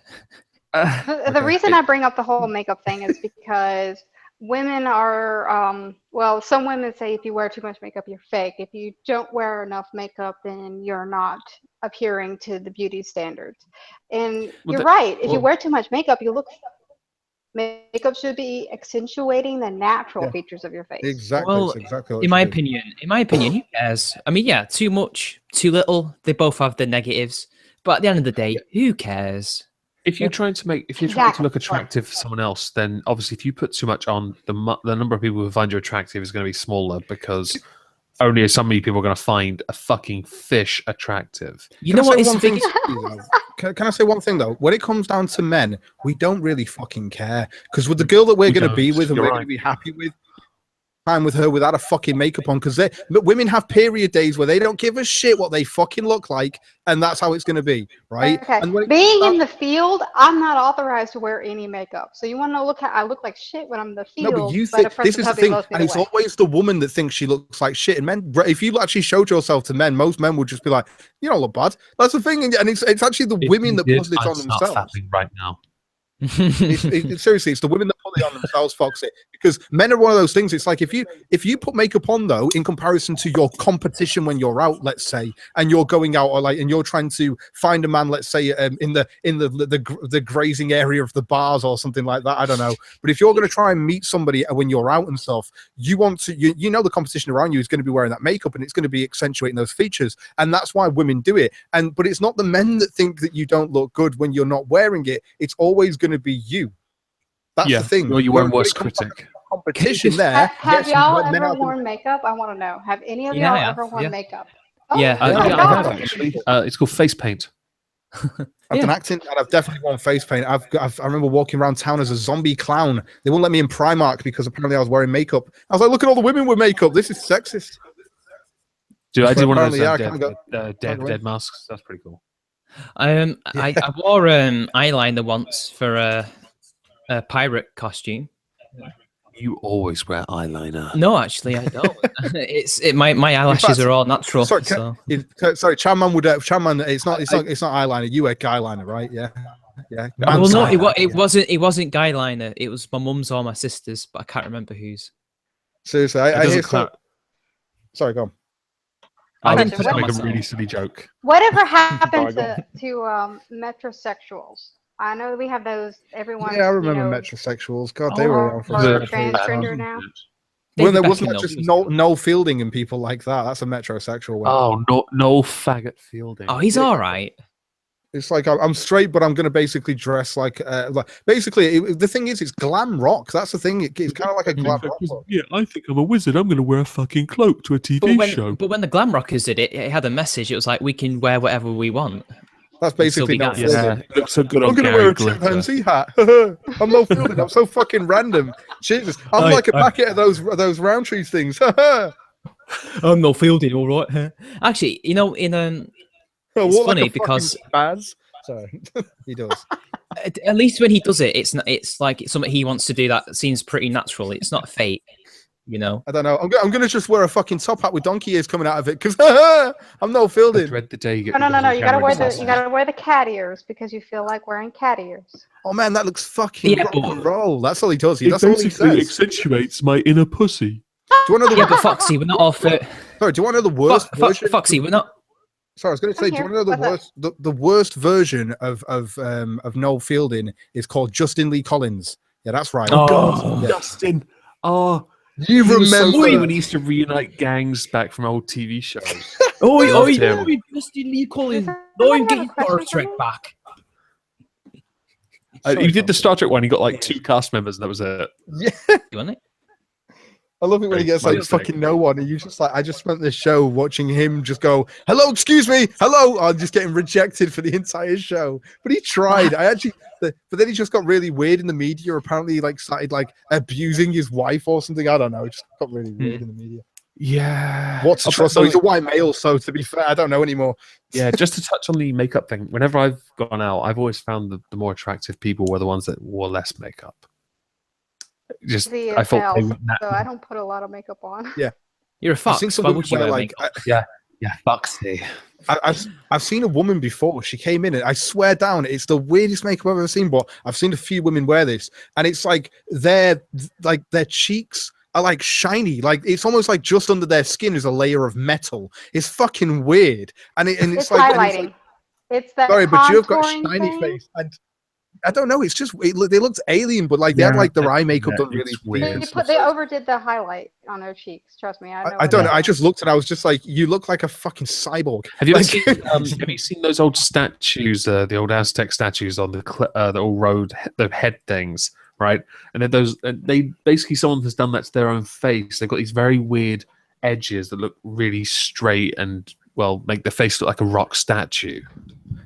The reason I bring up the whole makeup thing is because women are, well, some women say if you wear too much makeup, you're fake. If you don't wear enough makeup, then you're not adhering to the beauty standards. And you're right. If you wear too much makeup, you look. Makeup should be accentuating the natural features of your face. Exactly. Well, exactly in my opinion, who cares? I mean, yeah, too much, too little. They both have the negatives. But at the end of the day, who cares? If you're trying to look attractive for someone else, then obviously if you put too much on, the number of people who find you attractive is going to be smaller, because only so many people are going to find a fucking fish attractive. You know what is the biggest? Can I say one thing though? When it comes down to men, we don't really fucking care, because with the girl that we're going to be with and we're going to be happy with, time with her without a fucking makeup on, because women have period days where they don't give a shit what they fucking look like, and that's how it's going to be, right? Okay. And Being in the field, I'm not authorized to wear any makeup. So you want to look how I look like shit when I'm in the field. No, but you think this is the thing, and it's always the woman that thinks she looks like shit. And men, if you actually showed yourself to men, most men would just be like, "You don't look bad." That's the thing, and it's actually the women that put it on themselves. Right now. Seriously, it's the women that put it on themselves, Foxy, because men are one of those things. It's like if you put makeup on though, in comparison to your competition when you're out, let's say, and you're going out and you're trying to find a man, let's say, in the grazing area of the bars or something like that, I don't know. But if you're going to try and meet somebody when you're out and stuff, you want to, you know, the competition around you is going to be wearing that makeup, and it's going to be accentuating those features, and that's why women do it. But it's not the men that think that you don't look good when you're not wearing it. It's always going to be you. That's the thing. Well, you weren't worst critic. Competition there. Have y'all ever worn makeup? I want to know. Have any of y'all ever worn makeup? Oh, Yeah. I have actually. It's called face paint. I've done acting, and I've definitely worn face paint. I remember walking around town as a zombie clown. They wouldn't let me in Primark because apparently I was wearing makeup. I was like, look at all the women with makeup. This is sexist. Dude, I did one of those dead masks. That's pretty cool. I wore eyeliner once for a pirate costume. You always wear eyeliner. No, actually, I don't. My eyelashes are all natural. Sorry, so. Charmman would. Charmman, it's not eyeliner. You wear guyliner, right? Yeah. Yeah. Well, no, it wasn't guyliner. It was my mum's or my sister's, but I can't remember whose. Seriously, I hear sorry, go on. I didn't make a really silly joke. Whatever happened to metrosexuals? I know we have those. Everyone. Yeah, I remember metrosexuals. God, they were around for transgender now. When there wasn't just no Fielding and people like that. That's a metrosexual. Oh, no faggot Fielding. Oh, he's all right. It's like I'm straight, but I'm going to basically dress like basically the thing is, it's glam rock. That's the thing. It's kind of like a glam rock. Yeah, I think I'm a wizard. I'm going to wear a fucking cloak to a TV show. But when the glam rockers did it, it had a message. It was like, we can wear whatever we want. That's basically not Fielding. Looks so good on Gary. I'm going to wear a chimpanzee hat. I'm no Fielding. I'm so fucking random. Jesus, I'm like a packet of those Roundtree things. I'm no Fielding, all right. Actually, you know, it's funny like because sorry, he does. At least when he does it, it's like it's something he wants to do that seems pretty natural. It's not fake, you know. I don't know. I'm gonna just wear a fucking top hat with donkey ears coming out of it because I'm no Fielding. I dread the day you get No. You gotta wear the cat ears because you feel like wearing cat ears. Oh man, that looks fucking rock and roll. That's all he does. That's all he says. Accentuates my inner pussy. Do you want to know but Foxy, we're not off it. Sorry, do you want to know the worst version? Foxy, we're not. Sorry, I was going to say, do you want to know the worst version of Noel Fielding is called Justin Lee Collins? Yeah, that's right. Oh, God, yeah. Justin. Oh, you remember when he used to reunite gangs back from old TV shows? Justin Lee Collins. No, I'm getting Star Trek back. He did the Star Trek one. He got like 2 cast members, and that was it. Yeah. You want it? I love it when he gets like fucking no one, and you just like, I just spent this show watching him just go, "Hello, excuse me, hello," I'm just getting rejected for the entire show. But he tried. But then he just got really weird in the media. Apparently, he like started like abusing his wife or something. I don't know. It just got really weird in the media. Yeah. What to trust? So he's a white male. So to be fair, I don't know anymore. Yeah, just to touch on the makeup thing. Whenever I've gone out, I've always found the more attractive people were the ones that wore less makeup. Just I thought they were so I don't put a lot of makeup on. Yeah, You're a fox. I've seen some Why women would you wear, wear like, makeup? yeah, Foxy. I've seen a woman before. She came in, and I swear down, it's the weirdest makeup I've ever seen. But I've seen a few women wear this, and it's like their cheeks are like shiny, like it's almost like just under their skin is a layer of metal. It's fucking weird, and it's like highlighting. It's that. Sorry, but you've got a contouring shiny thing. face, and I don't know. It's just they looked alien, but like they had like their eye makeup done really weird. They overdid the highlight on their cheeks. Trust me, I don't know. I just looked and I was just like, you look like a fucking cyborg. Have you like, have you seen those old statues, the old Aztec statues on the old road, the head things, right? And then they basically someone has done that to their own face. They've got these very weird edges that look really straight and make the face look like a rock statue.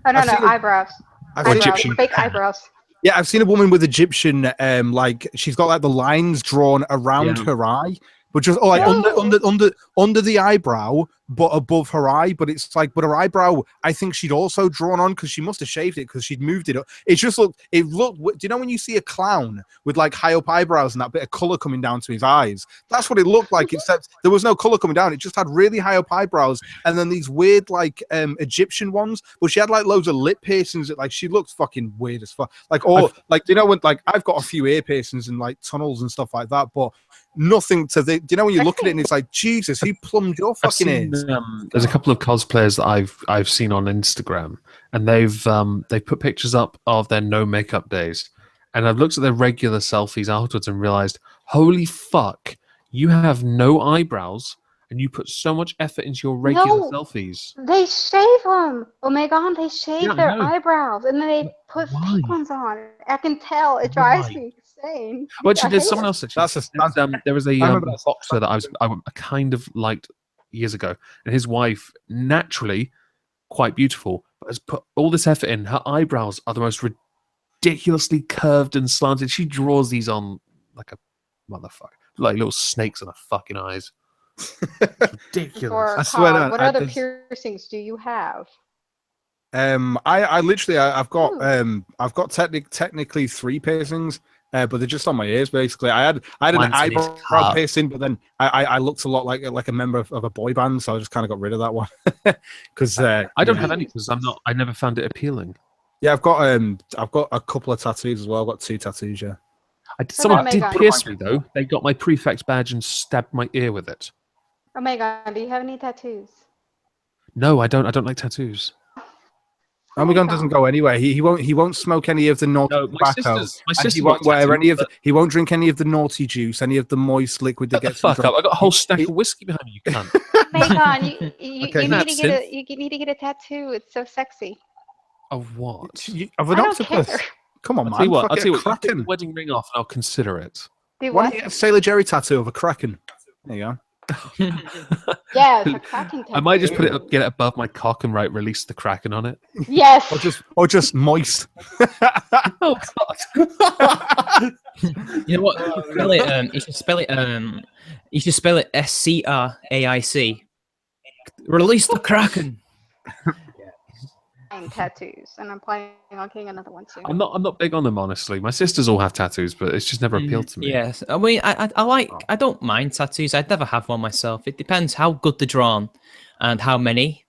Oh no, eyebrows. Egyptian fake eyebrows. Yeah, I've seen a woman with Egyptian, like she's got like the lines drawn around her eye, but just under the eyebrow, but above her eye. But it's like, but her eyebrow, I think she'd also drawn on because she must have shaved it because she'd moved it up. It just looked. Do you know when you see a clown with like high up eyebrows and that bit of color coming down to his eyes? That's what it looked like. Except there was no color coming down. It just had really high up eyebrows and then these weird like Egyptian ones. But she had like loads of lip piercings. That, like she looked fucking weird as fuck. Like like you know when like I've got a few ear piercings and like tunnels and stuff like that, but nothing to the. Do you know when you look at it and it's like Jesus, who plumbed your fucking ears? There's a couple of cosplayers that I've seen on Instagram, and they've put pictures up of their no makeup days, and I've looked at their regular selfies afterwards and realized, holy fuck, you have no eyebrows, and you put so much effort into your regular selfies. They shave them. Omegon, they shave their eyebrows, and then they put fake ones on. I can tell. It drives me insane. Well, actually, there's someone else. There was a boxer that I kind of liked years ago, and his wife, naturally quite beautiful, but has put all this effort in. Her eyebrows are the most ridiculously curved and slanted. She draws these on like a motherfucker, like little snakes on her fucking eyes. It's ridiculous. I swear down. What other piercings do you have? I've got technically 3 piercings. But they're just on my ears, basically. I had an eyebrow piercing, but then I looked a lot like a member of a boy band, so I just kind of got rid of that one. Because I don't have any because I never found it appealing. Yeah, I've got a couple of tattoos as well. I've got 2 tattoos. Yeah. Someone did pierce me though. They got my prefect's badge and stabbed my ear with it. Omegon, do you have any tattoos? No, I don't. I don't like tattoos. Omegon doesn't go anywhere. He won't smoke any of the naughty tobacco. My sister he won't wear any of the. He won't drink any of the naughty juice, any of the moist liquid that gets. Fuck up! I got a whole stack of whiskey behind me. You can't. Omegon, you need to get a tattoo. It's so sexy. Of what? Of an octopus. Come on, man. I'll tell you what. Take the wedding ring off, and I'll consider it. Why don't you get a Sailor Jerry tattoo of a kraken? There you go. Yeah, it's a kraken tattoo. I might just get it above my cock and release the kraken on it. Yes. or just moist. Oh God. You know what? You should spell it. You should spell it SCRAIC. Release the kraken. Tattoos, and I'm planning on getting another one soon. I'm not big on them, honestly. My sisters all have tattoos, but it's just never appealed to me. Yes, I mean, I don't mind tattoos. I'd never have one myself. It depends how good they're drawn and how many.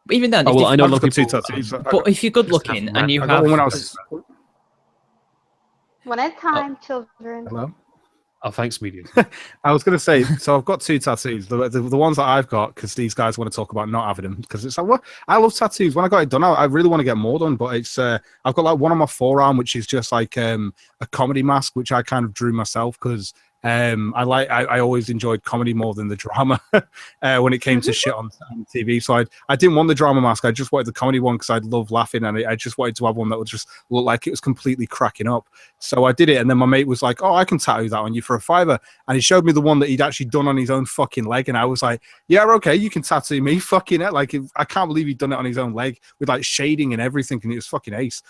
But even then, I know lots of 2 tattoos. But if you're good looking and you have one at a time, children. Hello. Oh, thanks, medium. I was going to say, so I've got 2 tattoos. The ones that I've got, because these guys want to talk about not having them, because it's like, what? I love tattoos. When I got it done, I really want to get more done, but it's I've got like one on my forearm, which is just like a comedy mask, which I kind of drew myself because I always enjoyed comedy more than the drama when it came to shit on TV. So I didn't want the drama mask. I just wanted the comedy one because I love laughing, and I just wanted to have one that would just look like it was completely cracking up. So I did it, and then my mate was like, "Oh, I can tattoo that on you for $5." And he showed me the one that he'd actually done on his own fucking leg, and I was like, "Yeah, okay, you can tattoo me." Fucking it, like I can't believe he'd done it on his own leg with like shading and everything, and it was fucking ace.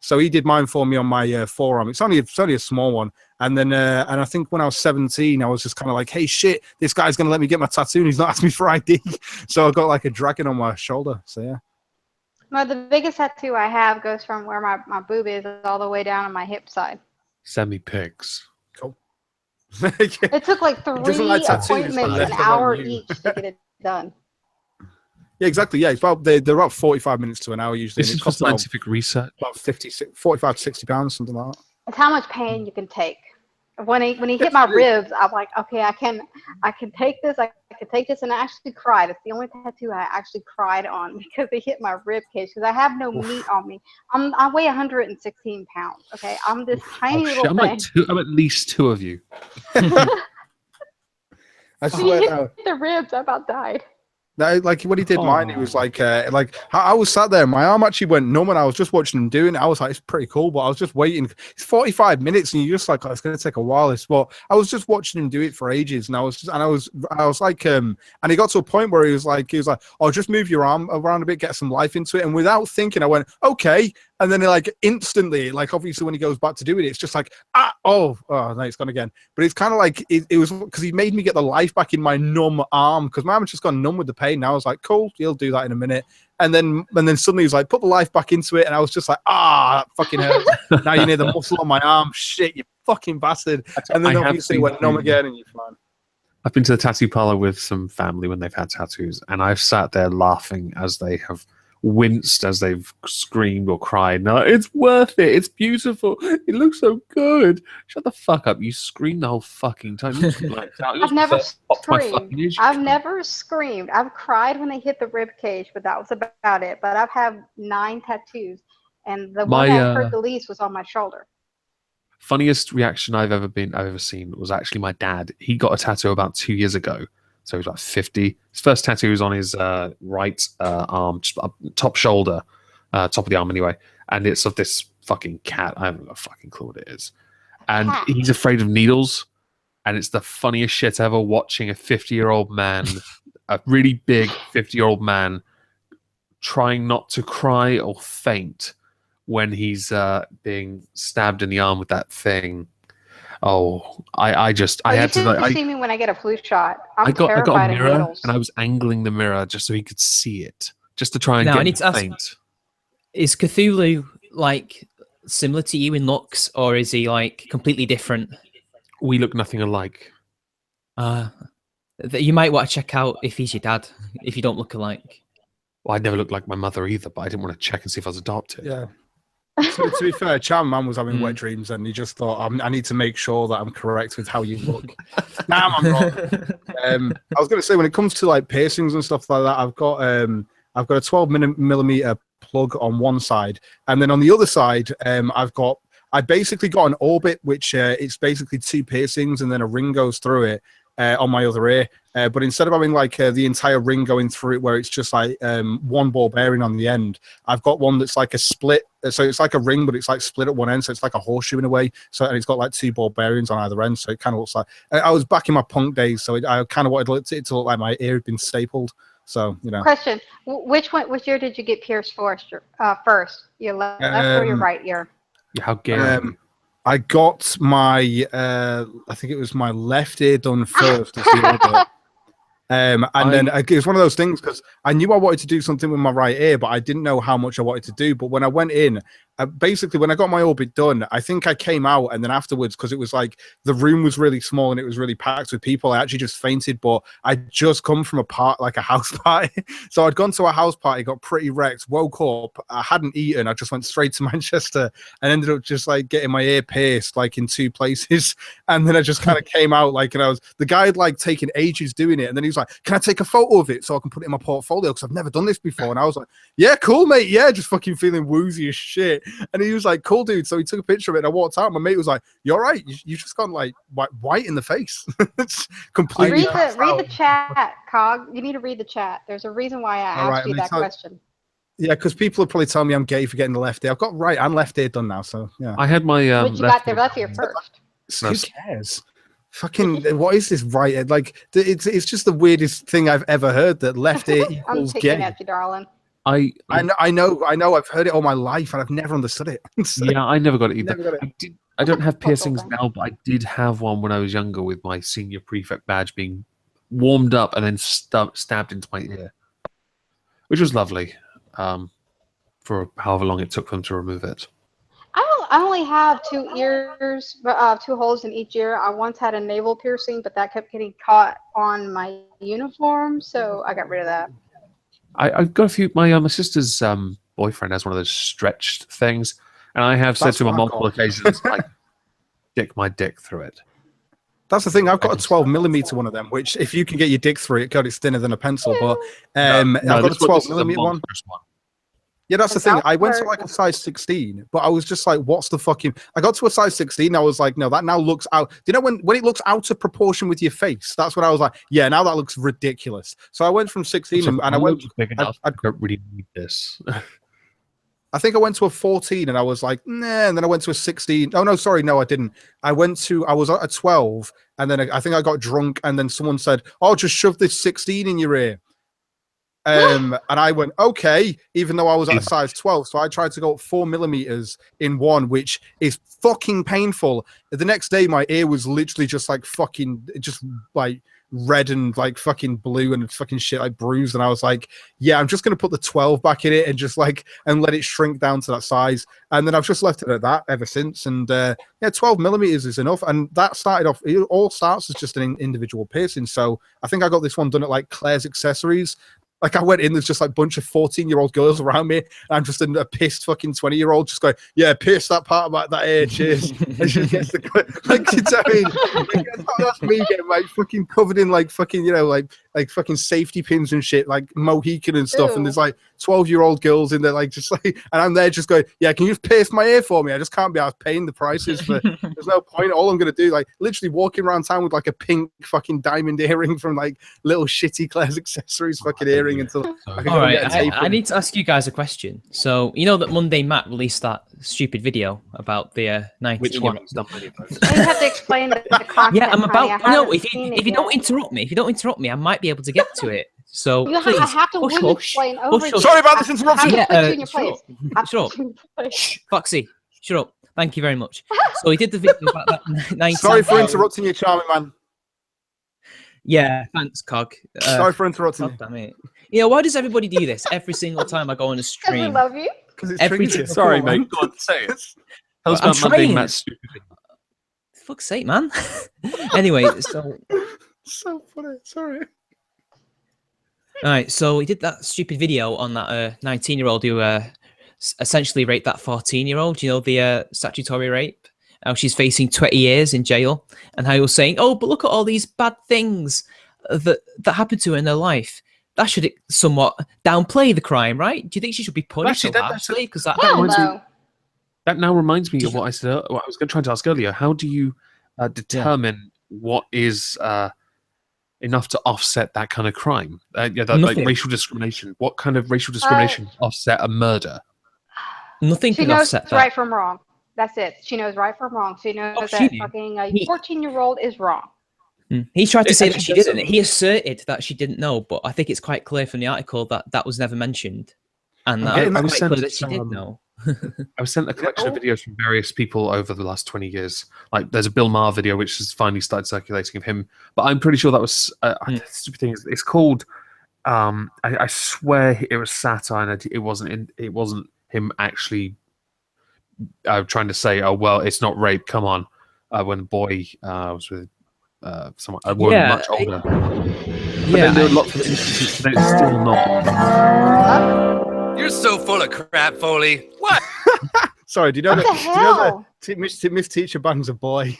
So he did mine for me on my forearm. It's only a small one. And then, and I think when I was 17, I was just kind of like, hey, shit, this guy's going to let me get my tattoo and he's not asking me for ID. So I got like a dragon on my shoulder. So, yeah. Well, the biggest tattoo I have goes from where my boob is all the way down on my hip side. Send me pics. Cool. It took like 3 appointments, an hour each to get it done. Yeah, exactly. Yeah, they're about 45 minutes to an hour usually. This is for scientific research. About 45 to 60 pounds, something like that. It's how much pain you can take. When he hit my ribs, I'm like, okay, I can take this. I can take this, and I actually cried. It's the only tattoo I actually cried on because it hit my rib cage. Because I have no meat on me. I weigh 116 pounds. Okay, I'm this tiny little thing. I'm at least 2 of you. I swear hit the ribs, I about died. No, like when he did mine, it was like I was sat there, my arm actually went numb, and I was just watching him doing it. I was like, it's pretty cool, but I was just waiting. It's 45 minutes, and you're just like, oh, it's going to take a while. But I was just watching him do it for ages, and I was like, and he got to a point where he was like, oh, just move your arm around a bit, get some life into it, and without thinking, I went, okay. And then like instantly, like obviously when he goes back to do it, it's just like, no, it's gone again. But it's kind of like, it was because he made me get the life back in my numb arm, because my arm had just gone numb with the pain. Now I was like, cool, he'll do that in a minute. And then suddenly he's like, put the life back into it. And I was just like, that fucking hurts. Now you need the muscle on my arm. Shit, you fucking bastard. And then obviously it went numb again and you're fine. I've been to the tattoo parlor with some family when they've had tattoos, and I've sat there laughing as they have winced as they've screamed or cried. No, it's worth it. It's beautiful. It looks so good. Shut the fuck up. You scream the whole fucking time. I've never screamed. I've never screamed. I've cried when they hit the rib cage, but that was about it. But I've had 9 tattoos, and the one that hurt the least was on my shoulder. Funniest reaction I've ever seen was actually my dad. He got a tattoo about 2 years ago. So he was like 50. His first tattoo was on his right arm, just top shoulder, top of the arm anyway. And it's of this fucking cat. I haven't got a fucking clue what it is. And he's afraid of needles. And it's the funniest shit ever watching a 50-year-old man, a really big 50-year-old man, trying not to cry or faint when he's being stabbed in the arm with that thing. Oh, I had to see me when I get a flu shot. I got a mirror, and I was angling the mirror just so he could see it, just to try and get him to faint. Is Cthulhu like similar to you in looks, or is he like completely different? We look nothing alike. You might want to check out if he's your dad, if you don't look alike. Well, I'd never looked like my mother either, but I didn't want to check and see if I was adopted. Yeah. So, to be fair, Charmman was having wet dreams, and he just thought, I need to make sure that I'm correct with how you look. Damn, I'm wrong. I was going to say, when it comes to like piercings and stuff like that, I've got a 12 millimeter plug on one side, and then on the other side, I basically got an orbit, which it's basically 2 piercings, and then a ring goes through it. On my other ear, but instead of having like the entire ring going through it where it's just like one ball bearing on the end, I've got one that's like a split, so it's like a ring but it's like split at one end, so it's like a horseshoe in a way, so and it's got like 2 ball bearings on either end, so it kind of looks like I was back in my punk days, so I kind of wanted it to look like my ear had been stapled. So question, which ear did you get pierced first, your left or your right ear? Yeah, how gay. I got my, I think it was my left ear done first. And then it was one of those things because I knew I wanted to do something with my right ear, but I didn't know how much I wanted to do. But when I went in, basically when I got my orbit done, I think I came out, and then afterwards, because it was like the room was really small and it was really packed with people, I actually just fainted. But I'd just come from a house party. So I'd gone to a house party, got pretty wrecked, woke up, I hadn't eaten, I just went straight to Manchester and ended up just like getting my ear pierced like in 2 places. And then I just kind of came out like, and the guy had like taken ages doing it, and then he was like, can I take a photo of it so I can put it in my portfolio, because I've never done this before? And I was like, yeah, cool, mate, yeah, just fucking feeling woozy as shit. And he was like, cool, dude. So he took a picture of it and I walked out. My mate was like, you're right. You just gone like white in the face. It's completely. Read the chat, Cog. You need to read the chat. There's a reason why I asked you that question. Yeah, because people are probably telling me I'm gay for getting the left ear. I've got right and left ear done now. So yeah. I had my. But you got the left ear first. Who cares? Fucking, what is this right? Like, it's just the weirdest thing I've ever heard that left ear I'm equals taking gay. at you, darling. I know. I've heard it all my life and I've never understood it. So, yeah, I never got it either. never got it. I don't have piercings now, but I did have one when I was younger with my senior prefect badge being warmed up and then stabbed into my ear, which was lovely. For however long it took them to remove it. I only have 2 ears, 2 holes in each ear. I once had a navel piercing, but that kept getting caught on my uniform, so I got rid of that. I've got a few. My sister's boyfriend has one of those stretched things, and I have said to him on multiple occasions, like, stick my dick through it. That's the thing. I've got a 12mm one of them, which if you can get your dick through it, God, it's thinner than a pencil. But I've got a 12mm one. Yeah, that's the thing. I went to like a size 16, but I was just like, what's the fucking... I got to a size 16, I was like, no, that now looks out... Do you know when it looks out of proportion with your face? That's what I was like, yeah, now that looks ridiculous. So I went from 16 and I went... I don't really need this. I think I went to a 14 and I was like, nah, and then I went to a 16. Oh, no, sorry, no, I didn't. I was at a 12 and then I think I got drunk and then someone said, oh, just shove this 16 in your ear. And I went, okay, even though I was at a size 12. So I tried to go up 4mm in one, which is fucking painful. The next day, my ear was literally just like fucking, just like red and like fucking blue and fucking shit, like bruised. And I was like, yeah, I'm just going to put the 12 back in it and just like, and let it shrink down to that size. And then I've just left it at that ever since. And yeah, 12mm is enough. And that started off, it all starts as just an individual piercing. So I think I got this one done at like Claire's Accessories. Like I went in, there's just like a bunch of 14-year-old girls around me. And I'm just a pissed fucking 20-year-old just going, yeah, pierce that part about that ear, cheers. And she gets the, like, you know what I mean? Like, that's me getting like fucking covered in like fucking, you know, like fucking safety pins and shit, like Mohican and stuff. Ew. And there's like 12-year-old girls in there, like just like, and I'm there just going, yeah, can you just pierce my ear for me? I just can't be out paying the prices for, there's no point. All I'm going to do, like literally walking around town with like a pink fucking diamond earring from like little shitty Claire's Accessories fucking earring until I can all right, I need to ask you guys a question. So you know that Monday Matt released that stupid video about the 19. Which one? You have to explain the content. Yeah, I'm about. Honey, No, if you don't interrupt me, I might be able to get to it. So please, I have to explain over. Sorry about this interruption. Yeah, shut up. Foxy, shut up. Thank you very much. So he did the video about that 19. Sorry for interrupting you, charming man. Yeah, thanks, Cog. Sorry for interrupting you. Damn it. You know, why does everybody do this every single time I go on a stream? Because we love you. Because it's every triggers you. Sorry, mate. Go on, say it. Tell us I'm about being that stupid. For fuck's sake, man. Anyway, so... So funny. Sorry. All right, so he did that stupid video on that 19-year-old who essentially raped that 14-year-old, you know, the statutory rape. How she's facing 20 years in jail, and how he was saying, oh, but look at all these bad things that happened to her in her life. That should somewhat downplay the crime, right? Do you think she should be punished so harshly? Because that now reminds me of what I said. What I was trying to ask earlier. How do you determine what is enough to offset that kind of crime? Like racial discrimination. What kind of racial discrimination offset a murder? Nothing can offset that. She knows right from wrong. That's it. She knows right from wrong. She knows that fucking 14-year-old is wrong. He tried to say that she didn't. He asserted that she didn't know, but I think it's quite clear from the article that that was never mentioned, and that was quite clear that she did know. I was sent a collection of videos from various people over the last 20 years. Like, there's a Bill Maher video which has finally started circulating of him, but I'm pretty sure that was stupid thing. It's called. I swear it was satire, and it wasn't him actually trying to say, "Oh well, it's not rape." Come on, when the boy was with someone, a woman much older. Yeah, there are lots of instances that it's still not. You're so full of crap, Foley. What? Sorry, do you know that? Do you know that Miss Teacher bangs a boy?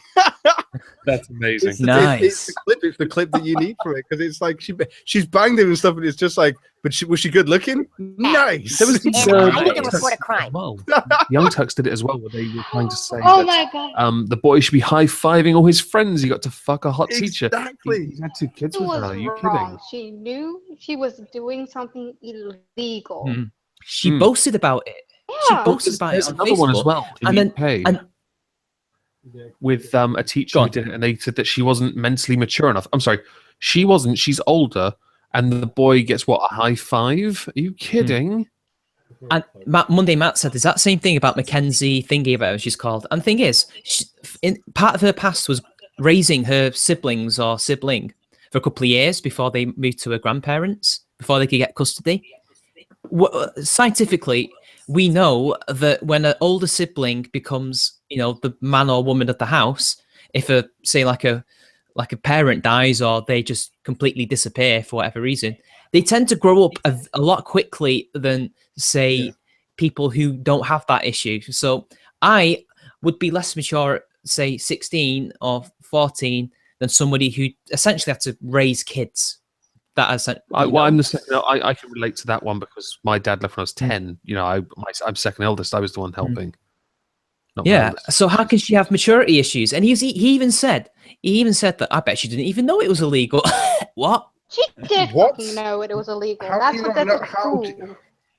That's amazing. It's Nice. the clip. It's the clip that you need for it because it's like she's banged him and stuff, and it's just like, but was she good looking? Nice. There was the I need to Young report a Turks crime. well. Young Turks did it as well, where they were trying to say Oh that my god. the boy should be high-fiving all his friends. He got to fuck a hot teacher. Exactly. He had 2 kids It with was her. Are you wrong. kidding? She knew she was doing something illegal. She Hmm. boasted about it. She Yeah. boasted about There's it on another one as Facebook. well in And the then- UK and- with a teacher Go who on. did it, and they said that she wasn't mentally mature enough. I'm sorry, she wasn't. She's older, and the boy gets what, a high five? Are you kidding? And Monday Matt said there's that same thing about Mackenzie thingy, about she's called. And the thing is, part of her past was raising her siblings or sibling for a couple of years before they moved to her grandparents, before they could get custody. Scientifically, we know that when an older sibling becomes, the man or woman of the house, if like a parent dies or they just completely disappear for whatever reason, they tend to grow up a lot quickly than, say, people who don't have that issue. So I would be less mature at, say, 16 or 14 than somebody who essentially had to raise kids. I'm the second. I can relate to that one because my dad left when I was 10. I'm second eldest. I was the one helping. Not my Yeah. eldest. So how can she have maturity issues? And he even said that I bet she didn't even know it was illegal. What? She did What? fucking know it was illegal. How do That's you what not know- that how was do- prove.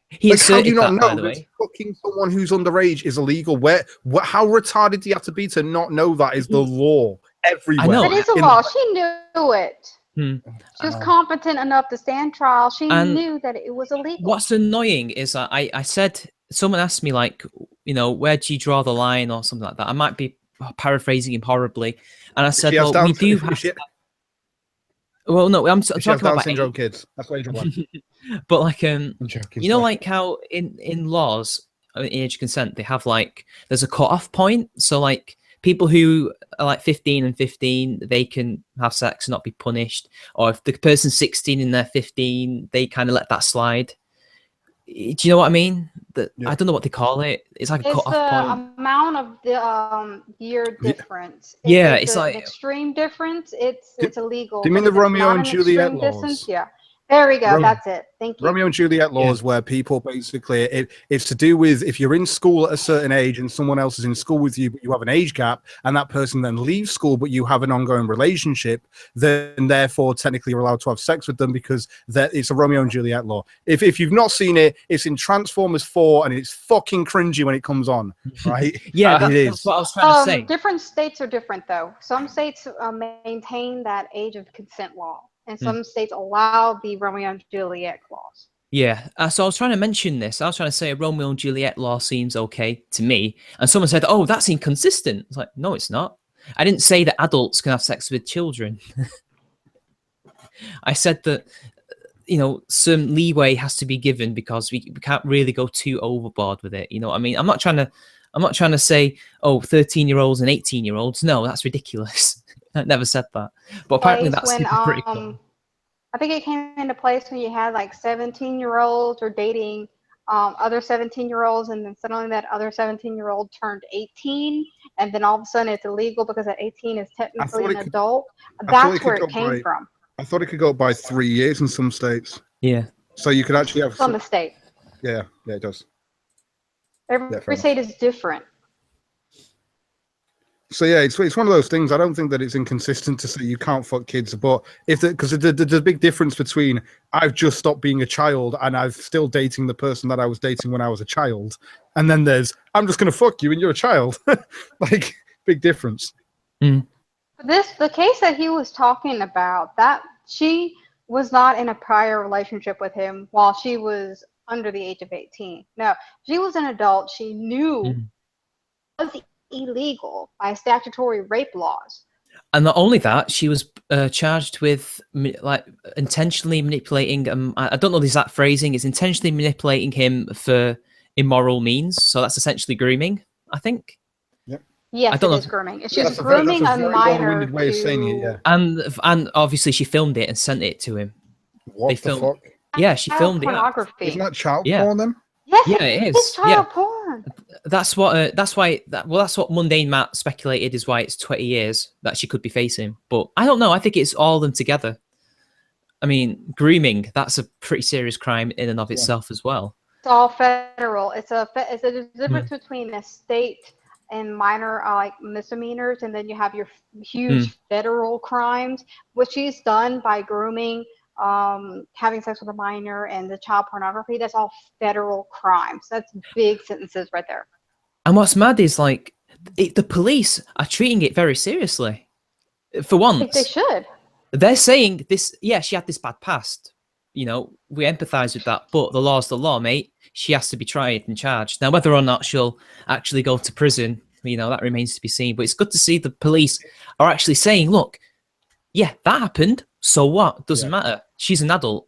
He Like, how do asserted you not that, know by the that way. fucking someone who's underage is illegal? How retarded do you have to be to not know that is the law everywhere? I know. That is a In- law. She knew it. Hmm. She was competent enough to stand trial. She And knew that it was illegal. What's annoying is that I said, someone asked me, like, where do you draw the line or something like that. I might be paraphrasing him horribly. And I said, She has well, we Down- do if have she- well, no, I'm She has talking Down about syndrome kids. That's why you draw the line. but like, I'm joking. like how in laws, in age consent, they have like, there's a cutoff point. So like people who are like 15 and 15, they can have sex and not be punished. Or if the person's 16 and they're 15, they kind of let that slide. Do you know what I mean? Yeah. I don't know what they call it. It's like a It's cutoff the point. amount of the year difference. If Yeah, it's it's an like- extreme difference. It's illegal. do you mean But the if it's Romeo not and an Juliet extreme laws? distance, yeah. There we go. Ro- That's it. Thank you. Romeo and Juliet laws, where people basically it's to do with if you're in school at a certain age and someone else is in school with you, but you have an age gap, and that person then leaves school, but you have an ongoing relationship, then therefore technically you're allowed to have sex with them because it's a Romeo and Juliet law. If you've not seen it, it's in Transformers 4, and it's fucking cringy when it comes on, right? Yeah, it is. that's what I was trying to say. Different states are different, though. Some states maintain that age of consent law, and some states allow the Romeo and Juliet clause. Yeah, so I was trying to mention this. I was trying to say a Romeo and Juliet law seems okay to me, and someone said, "Oh, that's inconsistent." It's like, no, it's not. I didn't say that adults can have sex with children. I said that some leeway has to be given because we can't really go too overboard with it. You know what I mean? I'm not trying to say, oh, 13-year-olds and 18-year-olds. No, that's ridiculous. I never said that. But apparently that's hypocritical. I think it came into place when you had like 17-year-olds or dating other 17-year-olds, and then suddenly that other 17-year-old turned 18, and then all of a sudden it's illegal because at 18 is technically an adult. That's where it came from. I thought it could go up by 3 years in some states. Yeah. So you could actually have From the state. Yeah, it does. Every state is different. So yeah, it's one of those things. I don't think that it's inconsistent to say you can't fuck kids, but because there's a big difference between I've just stopped being a child and I'm still dating the person that I was dating when I was a child, and then there's I'm just gonna fuck you and you're a child. Like, big difference. Mm. The case that he was talking about, that she was not in a prior relationship with him while she was under the age of 18. No, she was an adult. She knew it was illegal by statutory rape laws. And not only that, she was charged with like intentionally manipulating. I don't know the exact phrasing. It's intentionally manipulating him for immoral means. So that's essentially grooming, I think. Yes, I don't it know. is grooming. It's Yeah, just that's grooming a a very minor long-winded way of saying it, yeah. And obviously she filmed it and sent it to him. What They the filmed- fuck? Yeah, she filmed it. pornography. Isn't that child Yeah. porn then? Yes, Yeah, it it's is. child Yeah. porn. That's what. That's why. That's what Mundane Matt speculated is why it's 20 years that she could be facing. But I don't know. I think it's all of them together. I mean, grooming. That's a pretty serious crime in and of itself as well. It's all federal. It's a difference between a state and minor like misdemeanors, and then you have your huge federal crimes, which she's done by grooming, having sex with a minor, and the child pornography. That's all federal crimes. That's big sentences right there. And what's mad is like the police are treating it very seriously. For I think they once, should. they're saying this. Yeah, she had this bad past. You know, we empathise with that, but the law's the law, mate. She has to be tried and charged. Now, whether or not she'll actually go to prison, you know, that remains to be seen. But it's good to see the police are actually saying, look, yeah, that happened. So what? Doesn't matter. She's an adult.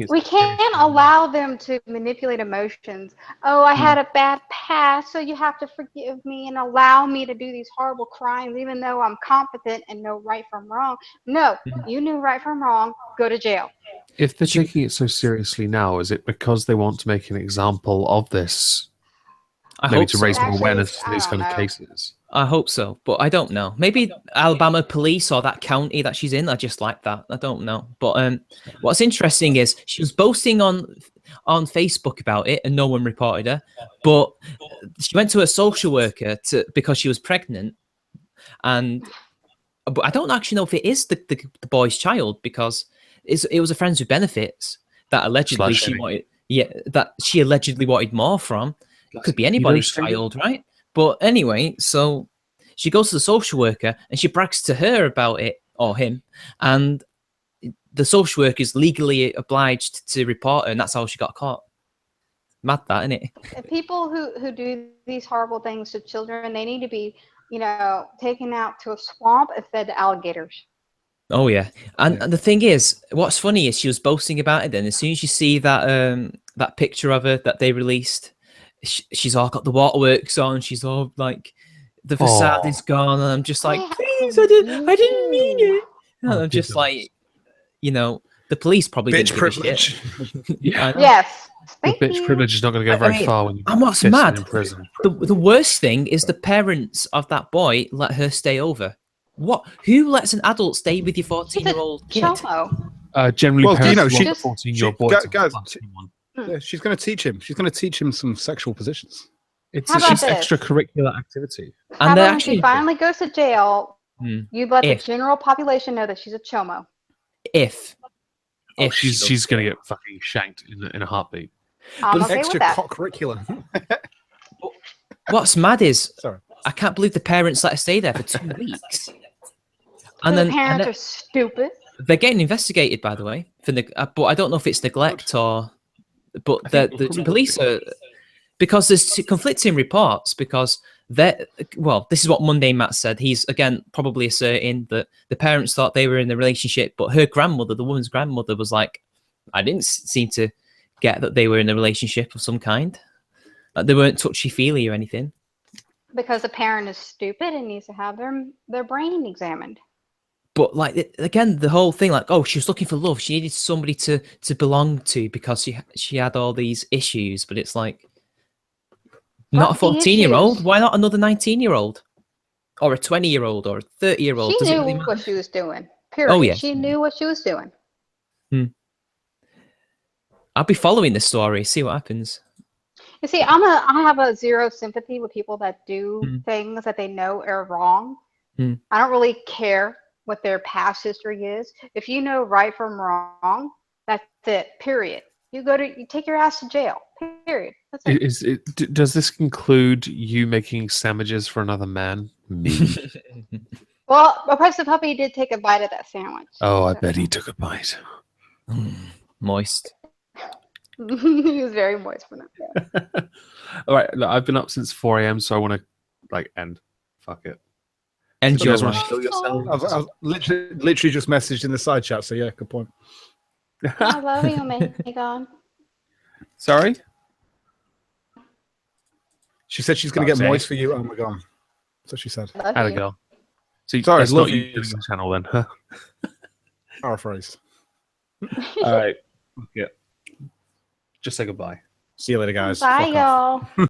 We can't allow them to manipulate emotions. Oh, I had a bad past, so you have to forgive me and allow me to do these horrible crimes, even though I'm competent and know right from wrong. No, you knew right from wrong. Go to jail. If they're taking it so seriously now, is it because they want to make an example of this? I Maybe hope to so. raise more Actually, awareness for I these don't kind of know. cases. I hope so, but I don't know. Maybe Alabama police or that county that she's in are just like that. I don't know. But what's interesting is she was boasting on Facebook about it, and no one reported her. But she went to a social worker because she was pregnant, but I don't actually know if it is the boy's child because it was a friends with benefits that allegedly Slut she shaming. wanted. Yeah, that she allegedly wanted more from. It could be anybody's shaming. child, right? But anyway, so she goes to the social worker and she brags to her about it, or him, and the social worker is legally obliged to report her, and that's how she got caught. Mad that, isn't it? And people who do these horrible things to children, they need to be, taken out to a swamp and fed to alligators. Oh yeah, and the thing is, what's funny is she was boasting about it. Then as soon as you see that picture of her that they released, she's all got the waterworks on. She's all like, the facade is gone, and I'm just like, please, I didn't mean it. And I'm just like, the police probably Bitch didn't give a shit. privilege. I know. Yes. The Thank bitch you. privilege is not going to go very far when you're And what's pissing mad, in prison. the worst thing is the parents of that boy let her stay over. What? Who lets an adult stay with your 14-year-old kid? Chomo. Generally, Well, parents she- want a 14-year-old boy guys- to guys, plus someone. Yeah, she's going to teach him. She's going to teach him some sexual positions. It's How about just this? extracurricular activity. How And they're about when she actually, finally goes to jail, you let the If. general population know that she's a chomo. if Oh, she goes she's to going to jail. get fucking shanked in a heartbeat. I'm But okay Extra with that. co-curricular. What's mad is Sorry. I can't believe the parents let her stay there for 2 weeks. And The then parents are stupid. they're getting investigated, by the way, for but I don't know if it's neglect or. But I think the probably police are, because there's conflicting reports. Because this is what Mundane Matt said. He's again probably asserting that the parents thought they were in a relationship, but her grandmother, the woman's grandmother, was like, I didn't seem to get that they were in a relationship of some kind. Like they weren't touchy-feely or anything. Because the parent is stupid and needs to have their brain examined. But like again, the whole thing, like, oh, she was looking for love. She needed somebody to belong to because she had all these issues. But it's like, not a Fuck the 14-year-old. issues. Why not another 19-year-old, or a 20-year-old, or a 30-year-old? She Does it really knew matter? what she was doing. Period. Oh, yeah. She knew what she was doing. I'll be following this story, see what happens. You see, I have a zero sympathy with people that do Mm. things that they know are wrong. Mm. I don't really care what their past history is. If you know right from wrong, that's it. Period. You take your ass to jail. Period. That's it. Does this include you making sandwiches for another man? Me. Well, Oppressive Puppy did take a bite of that sandwich. Oh, I bet he took a bite. Moist. He was very moist for that. All right, look, I've been up since 4 a.m., so I want to end. Fuck it. And You guys your want to kill yourselves? I've literally just messaged in the side chat, so yeah, good point. I love you, Omegon. Sorry? She said she's going to Fuck's get sake. moist for you. Oh my god. That's what she said. Love Had a you. girl. So Sorry, it's love not you you. doing the channel then, huh? Paraphrase. All right. Yeah. Just say goodbye. See you later, guys. Bye, Fuck off. y'all.